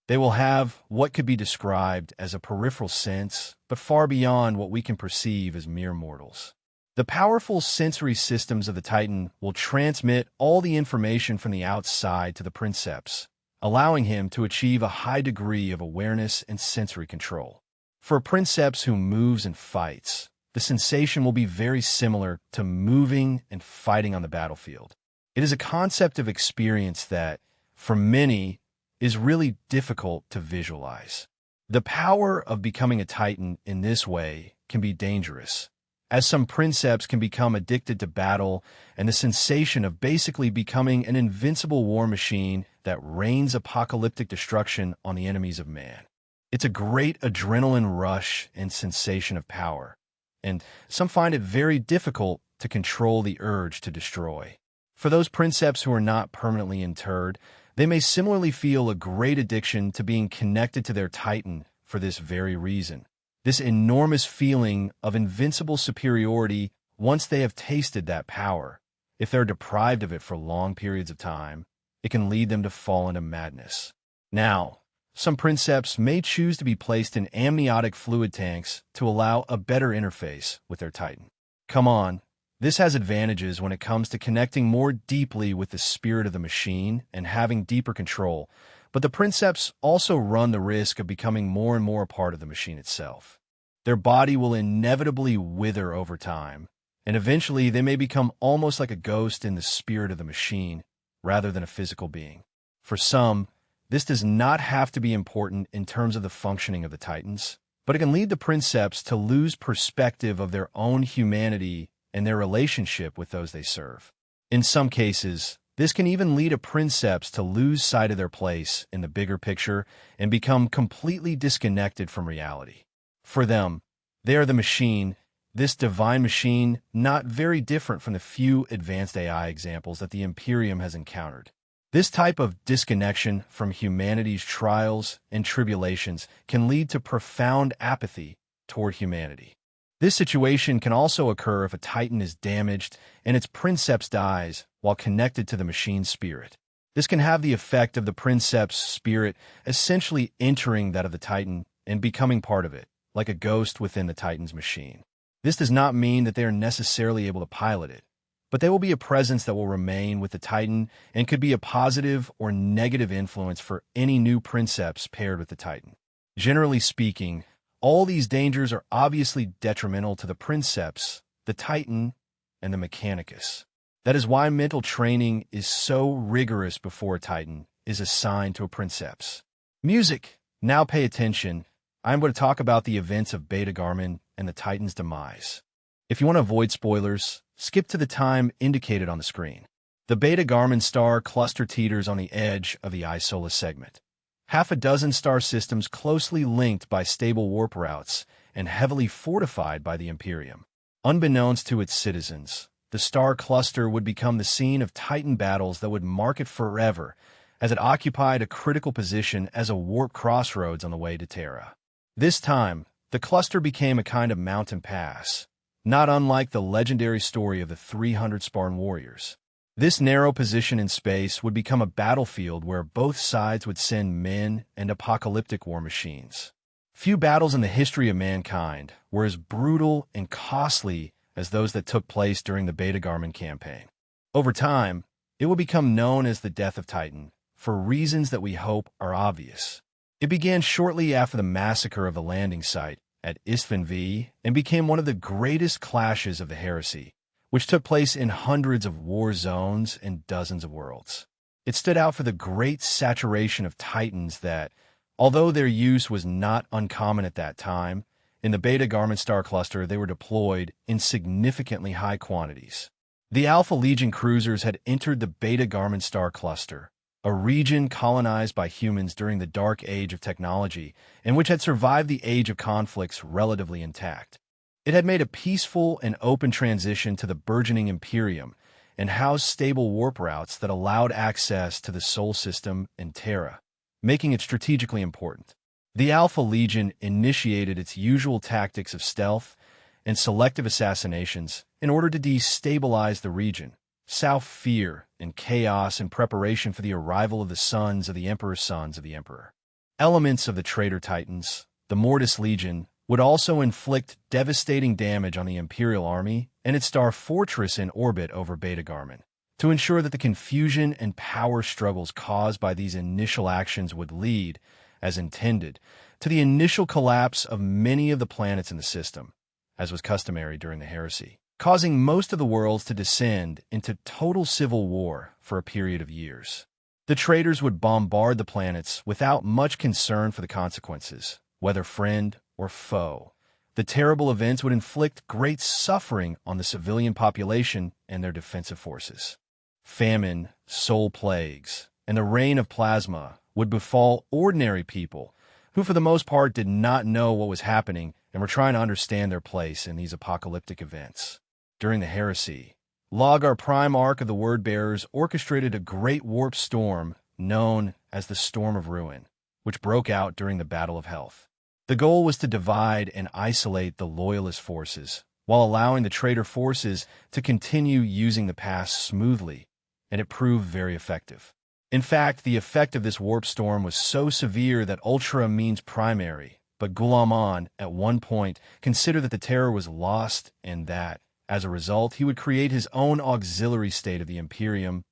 They will have what could be described as a peripheral sense, but far beyond what we can perceive as mere mortals. The powerful sensory systems of the Titan will transmit all the information from the outside to the princeps, allowing him to achieve a high degree of awareness and sensory control. For a princeps who moves and fights, the sensation will be very similar to moving and fighting on the battlefield. It is a concept of experience that, for many, is really difficult to visualize. The power of becoming a Titan in this way can be dangerous, as some princeps can become addicted to battle and the sensation of basically becoming an invincible war machine that rains apocalyptic destruction on the enemies of man. It's a great adrenaline rush and sensation of power, and some find it very difficult to control the urge to destroy. For those princeps who are not permanently interred, they may similarly feel a great addiction to being connected to their Titan for this very reason. This enormous feeling of invincible superiority once they have tasted that power. If they're deprived of it for long periods of time, it can lead them to fall into madness. Now, some princeps may choose to be placed in amniotic fluid tanks to allow a better interface with their Titan. Come on. This has advantages when it comes to connecting more deeply with the spirit of the machine and having deeper control, but the princeps also run the risk of becoming more and more a part of the machine itself. Their body will inevitably wither over time, and eventually they may become almost like a ghost in the spirit of the machine rather than a physical being. For some, this does not have to be important in terms of the functioning of the Titans, but it can lead the princeps to lose perspective of their own humanity and their relationship with those they serve. In some cases, this can even lead a princeps to lose sight of their place in the bigger picture and become completely disconnected from reality. For them, they are the machine, this divine machine, not very different from the few advanced AI examples that the Imperium has encountered. This type of disconnection from humanity's trials and tribulations can lead to profound apathy toward humanity. This situation can also occur if a Titan is damaged and its princeps dies while connected to the machine's spirit. This can have the effect of the princeps' spirit essentially entering that of the Titan and becoming part of it, like a ghost within the Titan's machine. This does not mean that they are necessarily able to pilot it, but they will be a presence that will remain with the Titan and could be a positive or negative influence for any new princeps paired with the Titan. Generally speaking, all these dangers are obviously detrimental to the princeps, the Titan, and the Mechanicus. That is why mental training is so rigorous before a Titan is assigned to a princeps. Music. Now pay attention. I'm going to talk about the events of Beta Garmin and the Titan's demise. If you want to avoid spoilers, skip to the time indicated on the screen. The Beta Garmin star cluster teeters on the edge of the Isola segment. Half a dozen star systems closely linked by stable warp routes and heavily fortified by the Imperium. Unbeknownst to its citizens, the star cluster would become the scene of Titan battles that would mark it forever, as it occupied a critical position as a warp crossroads on the way to Terra. This time, the cluster became a kind of mountain pass, not unlike the legendary story of the 300 Spartan warriors. This narrow position in space would become a battlefield where both sides would send men and apocalyptic war machines. Few battles in the history of mankind were as brutal and costly as those that took place during the Beta Garmin campaign. Over time, it will become known as the Death of Titan, for reasons that we hope are obvious. It began shortly after the massacre of the landing site at Isfahan V and became one of the greatest clashes of the heresy, which took place in hundreds of war zones and dozens of worlds. It stood out for the great saturation of Titans that, although their use was not uncommon at that time, in the Beta Garmin star cluster they were deployed in significantly high quantities. The Alpha Legion cruisers had entered the Beta Garmin star cluster, a region colonized by humans during the dark age of technology and which had survived the age of conflicts relatively intact. It had made a peaceful and open transition to the burgeoning Imperium and housed stable warp routes that allowed access to the Sol system and Terra, making it strategically important. The Alpha Legion initiated its usual tactics of stealth and selective assassinations in order to destabilize the region, sow fear and chaos in preparation for the arrival of the sons of the Emperor's sons of the Emperor. Elements of the traitor Titans, the Mortis Legion, would also inflict devastating damage on the Imperial army and its star fortress in orbit over Beta Garmin, to ensure that the confusion and power struggles caused by these initial actions would lead, as intended, to the initial collapse of many of the planets in the system, as was customary during the heresy, causing most of the worlds to descend into total civil war for a period of years. The traitors would bombard the planets without much concern for the consequences, whether friend or foe. The terrible events would inflict great suffering on the civilian population and their defensive forces. Famine, soul plagues, and the rain of plasma would befall ordinary people who for the most part did not know what was happening and were trying to understand their place in these apocalyptic events. During the heresy, Logar Prime Arc of the Word-Bearers orchestrated a great warp storm known as the Storm of Ruin, which broke out during the Battle of Health. The goal was to divide and isolate the Loyalist forces, while allowing the traitor forces to continue using the pass smoothly, and it proved very effective. In fact, the effect of this warp storm was so severe that Ultra means primary, but Gulamon, at one point, considered that the terror was lost and that, as a result, he would create his own auxiliary state of the Imperium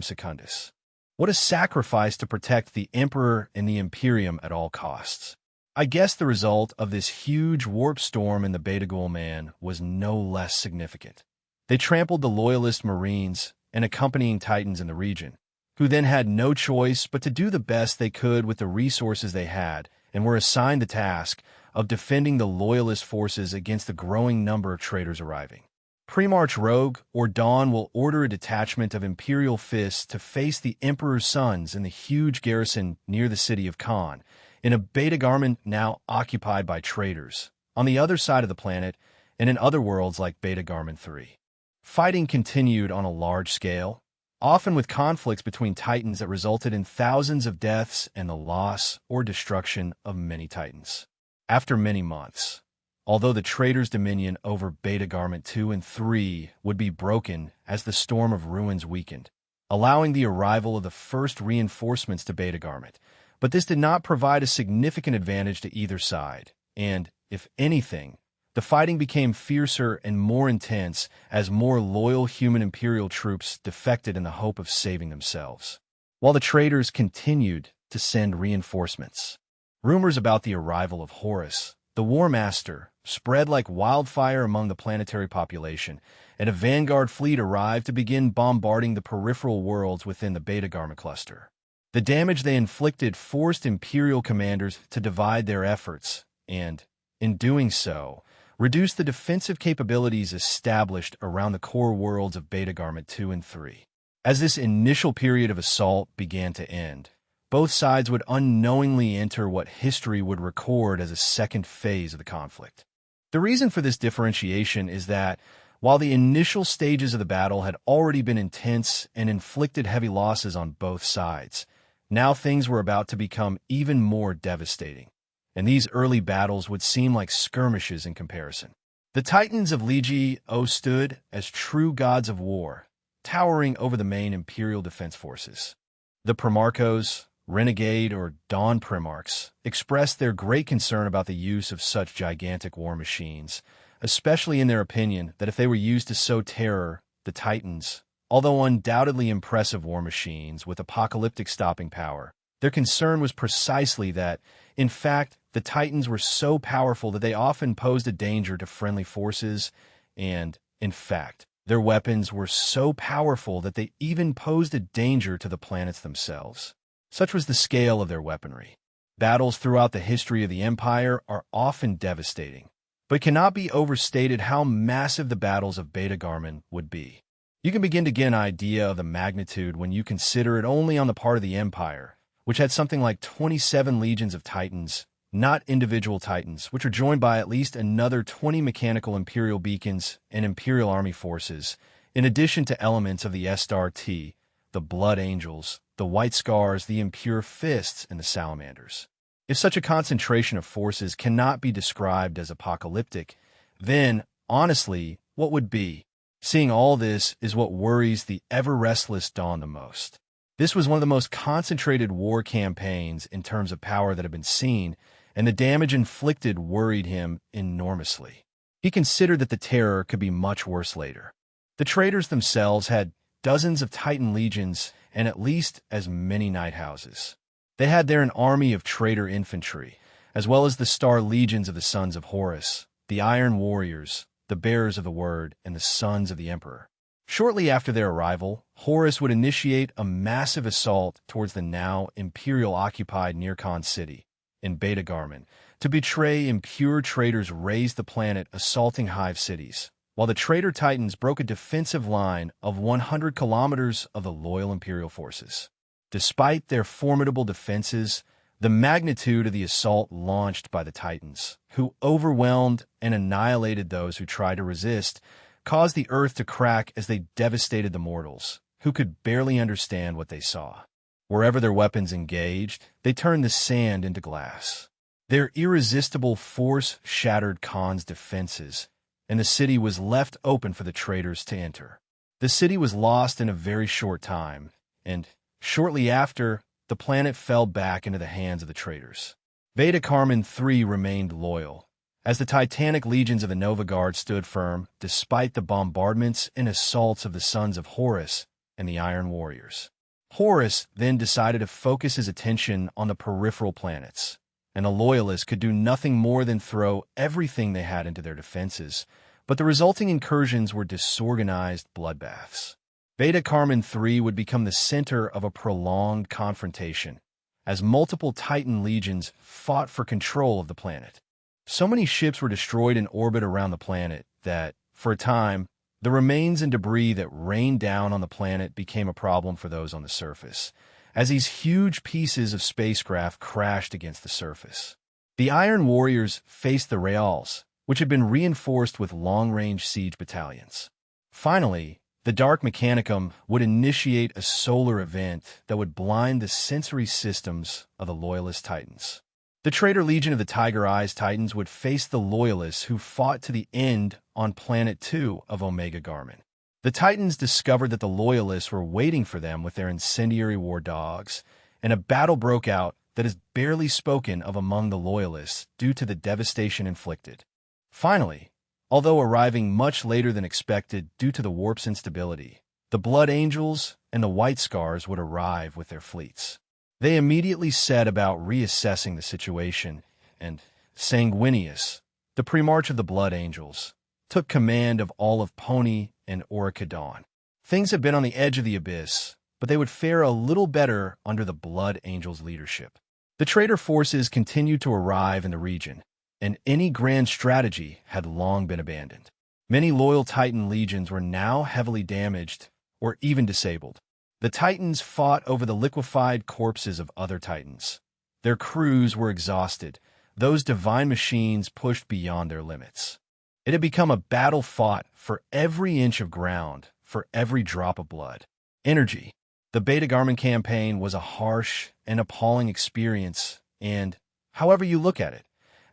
Secundus. What a sacrifice to protect the Emperor and the Imperium at all costs. I guess the result of this huge warp storm in the Beta Ghoul Man was no less significant. They trampled the Loyalist Marines and accompanying Titans in the region, who then had no choice but to do the best they could with the resources they had and were assigned the task of defending the Loyalist forces against the growing number of traitors arriving. Premarch Rogue or Dawn will order a detachment of Imperial Fists to face the Emperor's sons in the huge garrison near the city of Khan, in a Beta Garmin now occupied by traitors, on the other side of the planet and in other worlds like Beta Garmin 3. Fighting continued on a large scale, often with conflicts between Titans that resulted in thousands of deaths and the loss or destruction of many Titans. After many months, although the traitors' dominion over Beta Garment 2 and 3 would be broken as the Storm of Ruins weakened, allowing the arrival of the first reinforcements to Beta Garment, but this did not provide a significant advantage to either side, and, if anything, the fighting became fiercer and more intense as more loyal human Imperial troops defected in the hope of saving themselves, while the traitors continued to send reinforcements. Rumors about the arrival of Horus, the War Master, spread like wildfire among the planetary population, and a vanguard fleet arrived to begin bombarding the peripheral worlds within the Beta Garma cluster. The damage they inflicted forced Imperial commanders to divide their efforts and, in doing so, reduce the defensive capabilities established around the core worlds of Beta Garment 2 and 3. As this initial period of assault began to end, both sides would unknowingly enter what history would record as a second phase of the conflict. The reason for this differentiation is that, while the initial stages of the battle had already been intense and inflicted heavy losses on both sides, now things were about to become even more devastating, and these early battles would seem like skirmishes in comparison. The Titans of Legii O stood as true gods of war, towering over the main Imperial defense forces. The Primarchos, Renegade, or Dawn Primarchs, expressed their great concern about the use of such gigantic war machines, especially in their opinion that if they were used to sow terror, the Titans, although undoubtedly impressive war machines with apocalyptic stopping power, their concern was precisely that, in fact, the Titans were so powerful that they often posed a danger to friendly forces, and, in fact, their weapons were so powerful that they even posed a danger to the planets themselves. Such was the scale of their weaponry. Battles throughout the history of the Empire are often devastating, but it cannot be overstated how massive the battles of Beta Garmin would be. You can begin to get an idea of the magnitude when you consider it only on the part of the Empire, which had something like 27 legions of Titans, not individual Titans, which are joined by at least another 20 mechanical Imperial beacons and Imperial Army forces, in addition to elements of the SRT, the Blood Angels, the White Scars, the Impure Fists, and the Salamanders. If such a concentration of forces cannot be described as apocalyptic, then, honestly, what would be? Seeing all this is what worries the ever-restless Dawn the most. This was one of the most concentrated war campaigns in terms of power that had been seen, and the damage inflicted worried him enormously. He considered that the terror could be much worse later. The traitors themselves had dozens of Titan legions and at least as many night houses. They had there an army of traitor infantry, as well as the star legions of the sons of Horus, the Iron Warriors, the bearers of the word, and the sons of the Emperor. Shortly after their arrival, Horus would initiate a massive assault towards the now Imperial-occupied Nirkon city, in Beta Garmin, to betray impure traitors raised the planet assaulting hive cities, while the traitor Titans broke a defensive line of 100 kilometers of the loyal Imperial forces. Despite their formidable defenses, the magnitude of the assault launched by the Titans, who overwhelmed and annihilated those who tried to resist, caused the earth to crack as they devastated the mortals, who could barely understand what they saw. Wherever their weapons engaged, they turned the sand into glass. Their irresistible force shattered Khan's defenses, and the city was left open for the traitors to enter. The city was lost in a very short time, and, shortly after, the planet fell back into the hands of the traitors. Beta Carmen III remained loyal, as the titanic legions of the Nova Guard stood firm despite the bombardments and assaults of the sons of Horus and the Iron Warriors. Horus then decided to focus his attention on the peripheral planets, and the Loyalists could do nothing more than throw everything they had into their defenses, but the resulting incursions were disorganized bloodbaths. Beta Carmen III would become the center of a prolonged confrontation, as multiple Titan legions fought for control of the planet. So many ships were destroyed in orbit around the planet that, for a time, the remains and debris that rained down on the planet became a problem for those on the surface, as these huge pieces of spacecraft crashed against the surface. The Iron Warriors faced the Reals, which had been reinforced with long-range siege battalions. Finally, the Dark Mechanicum would initiate a solar event that would blind the sensory systems of the Loyalist Titans. The Traitor Legion of the Tiger Eyes Titans would face the Loyalists who fought to the end on Planet 2 of Omega Garmin. The Titans discovered that the Loyalists were waiting for them with their incendiary war dogs, and a battle broke out that is barely spoken of among the Loyalists due to the devastation inflicted. Finally, although arriving much later than expected due to the warp's instability, the Blood Angels and the White Scars would arrive with their fleets. They immediately set about reassessing the situation, and Sanguinius, the Primarch of the Blood Angels, took command of all of Pony and Oricadon. Things had been on the edge of the abyss, but they would fare a little better under the Blood Angels' leadership. The traitor forces continued to arrive in the region, and any grand strategy had long been abandoned. Many loyal Titan legions were now heavily damaged or even disabled. The Titans fought over the liquefied corpses of other Titans. Their crews were exhausted, those divine machines pushed beyond their limits. It had become a battle fought for every inch of ground, for every drop of blood. Energy. The Beta Garmin campaign was a harsh and appalling experience, and, however you look at it,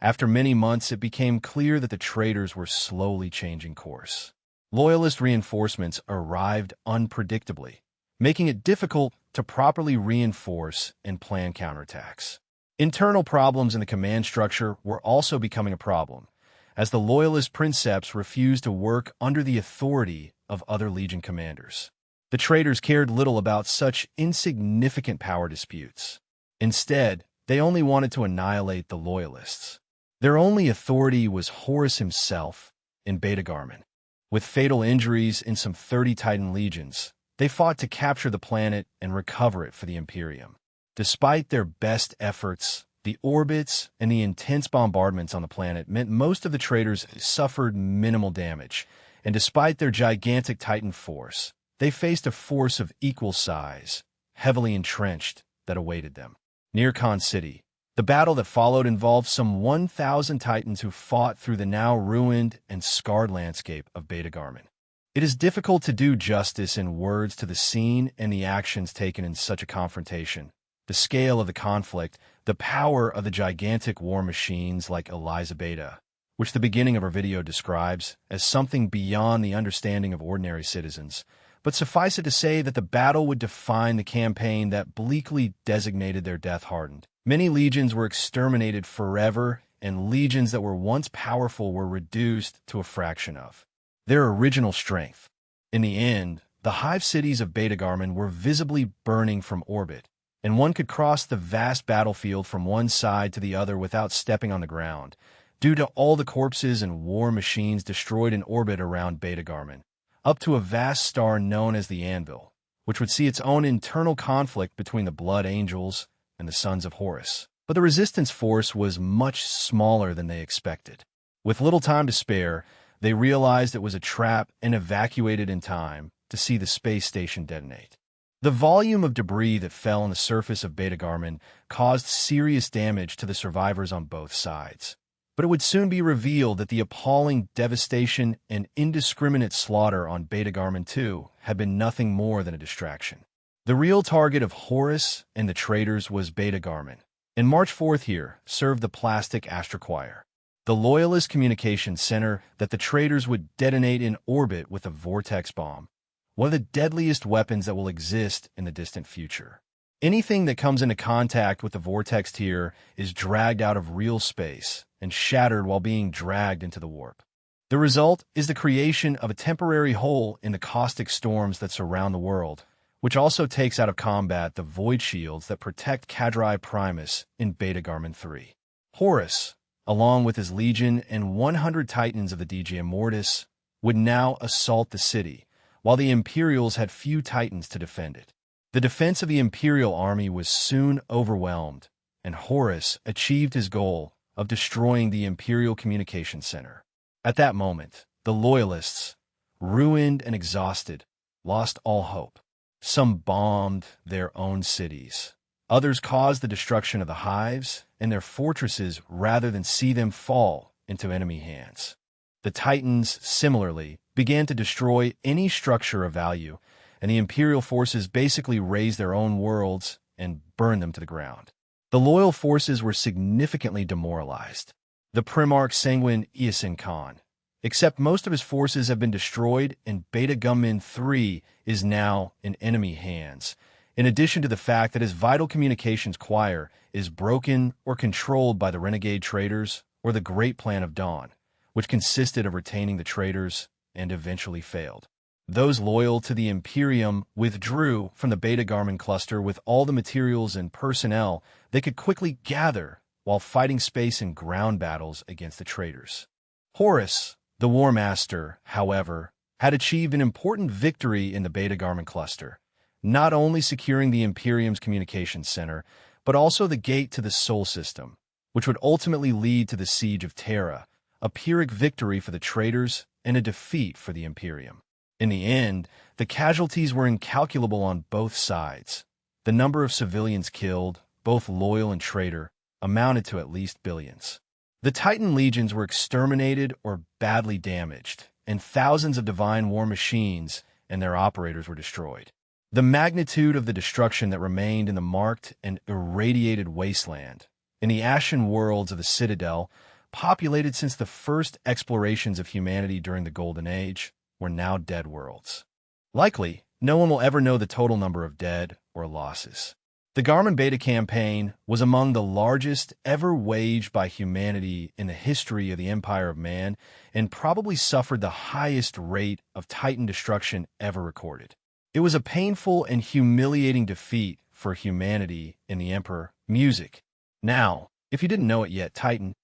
after many months it became clear that the traitors were slowly changing course. Loyalist reinforcements arrived unpredictably, making it difficult to properly reinforce and plan counterattacks. Internal problems in the command structure were also becoming a problem, as the Loyalist princeps refused to work under the authority of other Legion commanders. The traitors cared little about such insignificant power disputes. Instead, they only wanted to annihilate the Loyalists. Their only authority was Horus himself in Beta Garmin. With fatal injuries in some 30 Titan legions, they fought to capture the planet and recover it for the Imperium. Despite their best efforts, the orbits and the intense bombardments on the planet meant most of the traitors suffered minimal damage, and despite their gigantic Titan force, they faced a force of equal size, heavily entrenched, that awaited them. Near Khan City, the battle that followed involved some 1,000 Titans who fought through the now ruined and scarred landscape of Beta Garmin. It is difficult to do justice in words to the scene and the actions taken in such a confrontation. The scale of the conflict, the power of the gigantic war machines like Eliza Beta, which the beginning of our video describes as something beyond the understanding of ordinary citizens. But suffice it to say that the battle would define the campaign that bleakly designated their death-hardened. Many legions were exterminated forever, and legions that were once powerful were reduced to a fraction of their original strength. In the end, the hive cities of Beta Garmin were visibly burning from orbit, and one could cross the vast battlefield from one side to the other without stepping on the ground, due to all the corpses and war machines destroyed in orbit around Beta Garmin, up to a vast star known as the Anvil, which would see its own internal conflict between the Blood Angels and the Sons of Horus. But the resistance force was much smaller than they expected. With little time to spare, they realized it was a trap and evacuated in time to see the space station detonate. The volume of debris that fell on the surface of Beta Garmin caused serious damage to the survivors on both sides. But it would soon be revealed that the appalling devastation and indiscriminate slaughter on Beta Garmin 2 had been nothing more than a distraction. The real target of Horus and the traitors was Beta Garmin, and March 4th here served the plastic Astrochoir, the Loyalist communications center that the traitors would detonate in orbit with a vortex bomb, one of the deadliest weapons that will exist in the distant future. Anything that comes into contact with the vortex tier is dragged out of real space and shattered while being dragged into the warp. The result is the creation of a temporary hole in the caustic storms that surround the world, which also takes out of combat the void shields that protect Cadrai Primus in Beta Garmin 3. Horus, along with his legion and 100 Titans of the DGM Mortis, would now assault the city, while the Imperials had few Titans to defend it. The defense of the Imperial army was soon overwhelmed, and Horus achieved his goal of destroying the Imperial Communications Center. At that moment, the Loyalists, ruined and exhausted, lost all hope. Some bombed their own cities. Others caused the destruction of the hives and their fortresses rather than see them fall into enemy hands. The Titans, similarly, began to destroy any structure of value, and the Imperial forces basically razed their own worlds and burned them to the ground. The loyal forces were significantly demoralized. The Primarch Sanguine Iasin Khan, except most of his forces have been destroyed, and Beta Gummin 3 is now in enemy hands, in addition to the fact that his vital communications choir is broken or controlled by the renegade traitors or the Great Plan of Dawn, which consisted of retaining the traitors and eventually failed. Those loyal to the Imperium withdrew from the Beta Garmin cluster with all the materials and personnel they could quickly gather while fighting space and ground battles against the traitors. Horus, the War Master, however, had achieved an important victory in the Beta Garmin cluster, not only securing the Imperium's communications center, but also the gate to the Sol system, which would ultimately lead to the Siege of Terra, a Pyrrhic victory for the traitors and a defeat for the Imperium. In the end, the casualties were incalculable on both sides. The number of civilians killed, both loyal and traitor, amounted to at least billions. The Titan legions were exterminated or badly damaged, and thousands of divine war machines and their operators were destroyed. The magnitude of the destruction that remained in the marked and irradiated wasteland, in the ashen worlds of the Citadel, populated since the first explorations of humanity during the Golden Age, were now dead worlds. Likely, no one will ever know the total number of dead or losses. The Garmin Beta campaign was among the largest ever waged by humanity in the history of the Empire of Man and probably suffered the highest rate of Titan destruction ever recorded. It was a painful and humiliating defeat for humanity in the Emperor music. Now, if you didn't know it yet, Titan